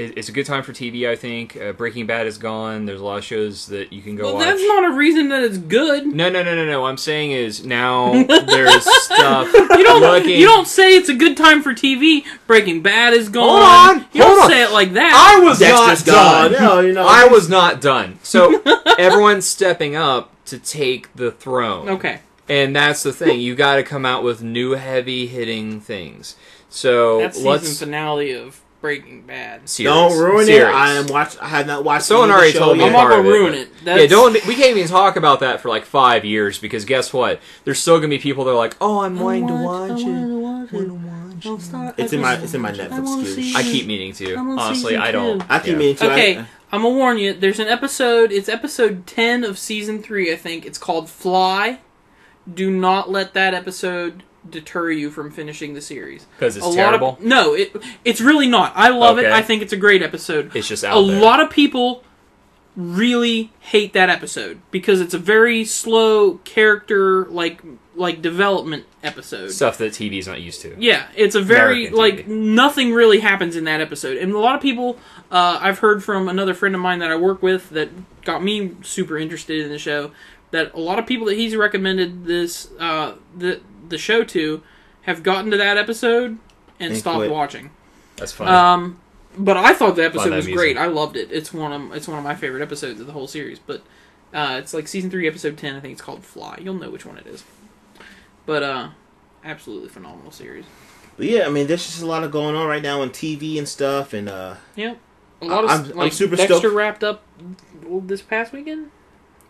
It's a good time for TV, I think. Breaking Bad is gone. There's a lot of shows that you can go watch. That's not a reason that it's good. No. What I'm saying is now there's stuff. You don't say it's a good time for TV. Breaking Bad is gone. Hold on. You don't say it like that. I was Dexter's not done. No, I was not done. So everyone's stepping up to take the throne. Okay. And that's the thing. You got to come out with new heavy-hitting things. So that's season finale of Breaking Bad. Series. Don't ruin Series. it. I have not watched. Someone already told me. I'm not gonna ruin it. Yeah, don't. We can't even talk about that for like 5 years because guess what? There's still gonna be people that are like, "Oh, I'm wanting to watch it." It's in my Netflix queue. I keep meaning to. Honestly, I don't. I keep meaning to. Okay, I'm gonna warn you. There's an episode. It's episode 10 of season 3, I think. It's called Fly. Do not let that episode deter you from finishing the series because it's terrible. No, it's really not. I love it. I think it's a great episode. It's just out there. A lot of people really hate that episode because it's a very slow character like development episode. Stuff that TV's not used to. Yeah, it's a very nothing really happens in that episode, and a lot of people I've heard from another friend of mine that I work with that got me super interested in the show. That a lot of people that he's recommended this the show to have gotten to that episode and stopped quit. Watching. That's funny. But I thought the episode was great. I loved it. It's one of my favorite episodes of the whole series. But it's like season 3, episode 10. I think it's called Fly. You'll know which one it is. But absolutely phenomenal series. But yeah, I mean, there's just a lot of going on right now on TV and stuff, and yep, a lot of I'm super Dexter stoked. wrapped up this past weekend.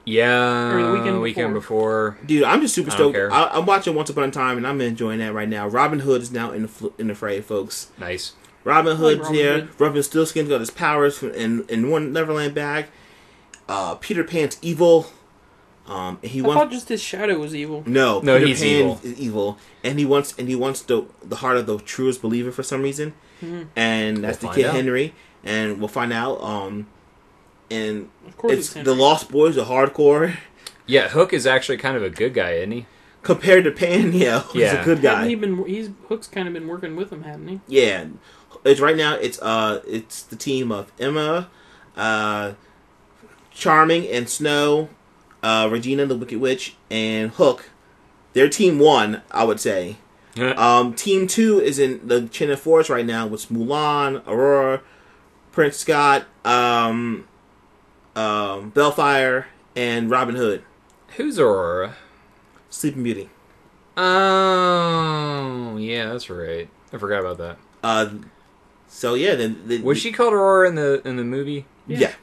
Yeah, or the weekend before. Dude, I'm just super stoked. care. I'm watching Once Upon a Time, and I'm enjoying that right now. Robin Hood is now in the fray, folks. Nice. Robin Hood's Robin here. Hood. Robin Stillskin's got his powers in one Neverland bag. Peter Pan's evil. I thought just his shadow was evil. No, Peter he's Pan is evil, and he wants the heart of the truest believer for some reason, and that's the kid Henry, and we'll find out. And of course it's the Lost Boys are hardcore. Yeah, Hook is actually kind of a good guy, isn't he? Compared to Pan, yeah, he's a good guy. Hook's kind of been working with him, hasn't he? Yeah, it's right now. It's the team of Emma, Charming and Snow, Regina the Wicked Witch, and Hook. They're team 1, I would say. Team 2 is in the Chain of Force right now with Mulan, Aurora, Prince Scott, Bellfire, and Robin Hood. Who's Aurora? Sleeping Beauty. Oh, yeah, that's right. I forgot about that. So yeah, then was she called Aurora in the movie? Yeah.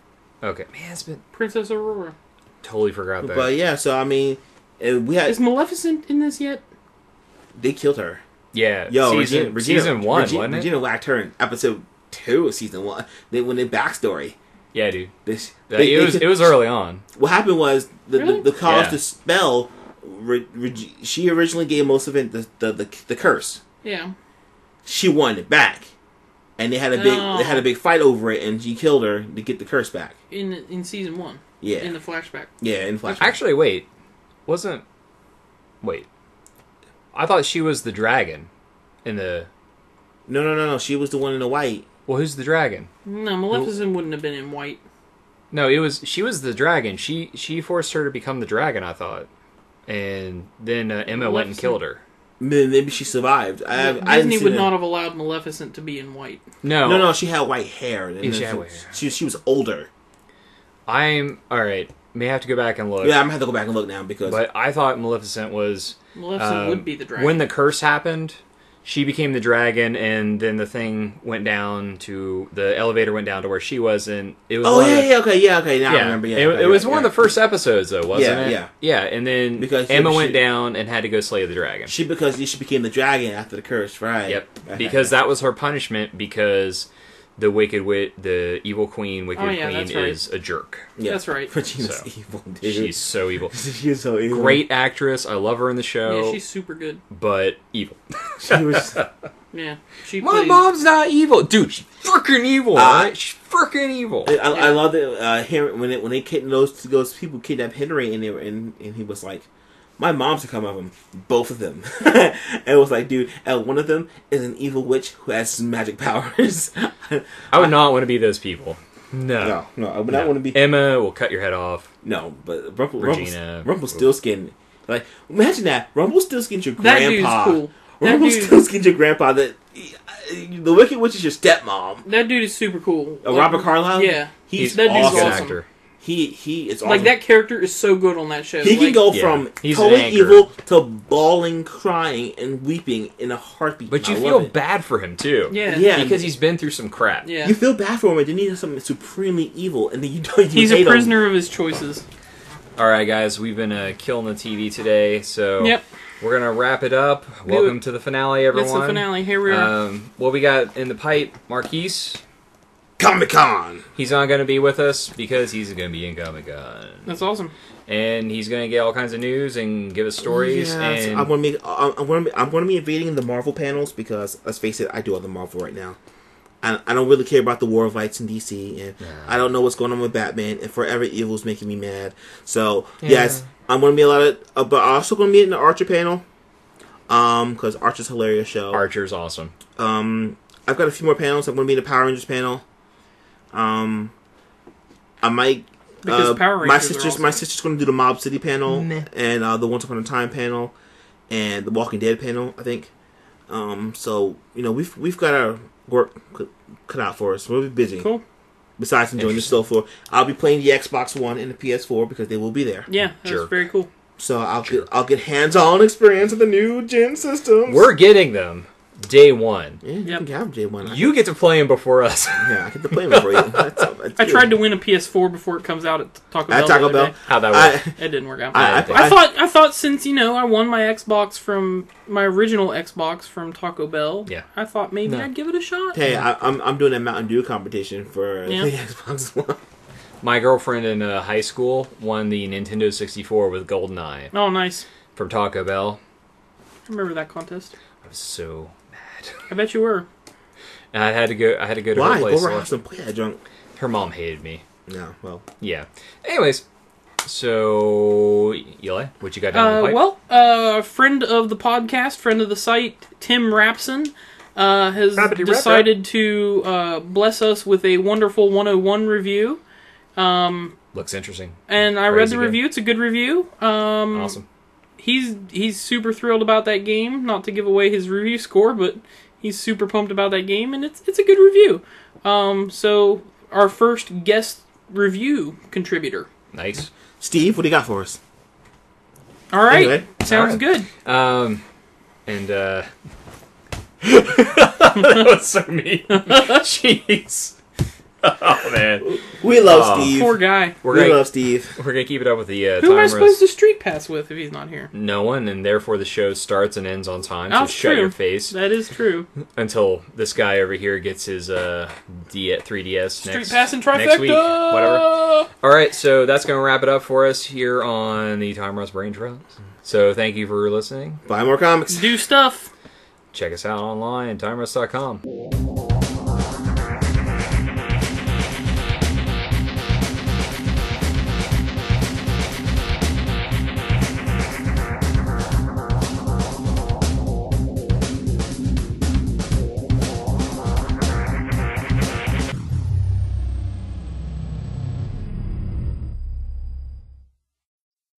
Okay, man, it's been Princess Aurora. Totally forgot that. But yeah, so I mean, we had Is Maleficent in this yet? they killed her. Yeah, Regina, season 1, wasn't it? Regina whacked her in episode 2 of season 1. When they backstory. Yeah, dude. It was early on. What happened was the cause Yeah. to spell. She originally gave most of it the curse. Yeah. She wanted it back, and they had a big fight over it, and she killed her to get the curse back. In season 1. Yeah. In the flashback. Yeah, in flashback. Actually, wait. I thought she was the dragon in the... No. She was the one in the white. Well, who's the dragon? No, Maleficent wouldn't have been in white. No, she was the dragon. She forced her to become the dragon, I thought. And then Emma went and killed her. Maybe she survived. Disney would not have allowed Maleficent to be in white. No, she had white hair. She had white hair. She was older. Alright. May have to go back and look. Yeah, I'm gonna have to go back and look now because. But I thought Maleficent would be the dragon. When the curse happened, she became the dragon, and then the thing went down to the elevator went down to where she was, and it was. Okay. Now I remember. Yeah, it was one of the first episodes, though, wasn't it? Yeah. And then because Emma went down and had to go slay the dragon. She became the dragon after the curse, right? Yep. Because that was her punishment because. The the evil queen, Queen is a jerk. Yeah, that's right. Regina's evil, dude. She's so evil. She's so evil. Great actress. I love her in the show. Yeah, she's super good. But evil. She was. Yeah. My mom's not evil. Dude, she's freaking evil, right? She's freaking evil. I love it when those people kidnapped Henry and he was like, my mom's to come of them, both of them. And it was like, dude, one of them is an evil witch who has magic powers. I would not want to be those people. No, I would not want to be. Emma will cut your head off. No, but Regina, Rumpelstiltskin. Like, imagine that. Rumpelstiltskin's your grandpa. That dude's cool. Rumpelstiltskin's your grandpa. The Wicked Witch is your stepmom. That dude is super cool. Robert Carlyle? Yeah. He's that dude's awesome. awesome. Actor. He is awesome. Like, that character is so good on that show. He can go from he's totally evil to bawling, crying, and weeping in a heartbeat. But you feel bad for him, too. Yeah. Because he's been through some crap. Yeah. You feel bad for him, and then he does something supremely evil, and then you don't. He's a prisoner of his choices. Alright, guys, we've been killing the TV today, so we're going to wrap it up. Welcome to the finale, everyone. It's the finale. Here we are. What we got in the pipe, Marqees. Comic-Con. He's not going to be with us because he's going to be in Comic-Con. That's awesome. And he's going to get all kinds of news and give us stories. Yes, and I'm going to be invading the Marvel panels because, let's face it, I do other Marvel right now. I don't really care about the War of Lights in DC, and I don't know what's going on with Batman, and Forever Evil is making me mad. So, yes, I'm going to be but I'm also going to be in the Archer panel, because Archer's a hilarious show. Archer's awesome. I've got a few more panels. I'm going to be in the Power Rangers panel. I might because Power Rangers my sister's going to do the Mob City panel and the Once Upon a Time panel and the Walking Dead panel, I think. So we've got our work cut out for us. We'll be busy. Cool. Besides enjoying the show floor, I'll be playing the Xbox One and the PS4 because they will be there. Yeah, that's very cool. So I'll get hands-on experience with the new gen systems. We're getting them. Day one. Yeah, you can have day one. You get to play them before us. Yeah, I get to play them before you. That's I tried to win a PS4 before it comes out at Taco Bell. At Taco Bell? How'd that work? It didn't work out. I thought since I won my Xbox from my original Xbox from Taco Bell. Yeah. I thought maybe I'd give it a shot. Hey, I'm doing a Mountain Dew competition for the Xbox One. My girlfriend in high school won the Nintendo 64 with GoldenEye. Oh, nice. From Taco Bell. I remember that contest. I was so mad. I bet you were. And I had to go to her place. Why? Go over house and play that junk. Her mom hated me. No, well. Yeah. Anyways, so Eli, what you got down the pipe? Well, friend of the podcast, friend of the site, Tim Rapson, has decided to bless us with a wonderful 101 review. Looks interesting. And I read the review. It's a good review. Awesome. He's super thrilled about that game. Not to give away his review score, but he's super pumped about that game, and it's a good review. So our first guest review contributor. Nice. Steve, what do you got for us? All right. Anyway. Sounds good. That was so mean. Jeez. Oh, man. We love Steve. Poor guy. We love Steve. We're going to keep it up with the Who am I supposed to street pass with if he's not here? No one, and therefore the show starts and ends on time, so That's shut true. your face. That is true. Until this guy over here gets his 3DS Street pass and trifecta! next week. Whatever. Alright, so that's going to wrap it up for us here on the Time Rush Brain Trust. So thank you for listening. Buy more comics. Do stuff. Check us out online at TimeRush.com.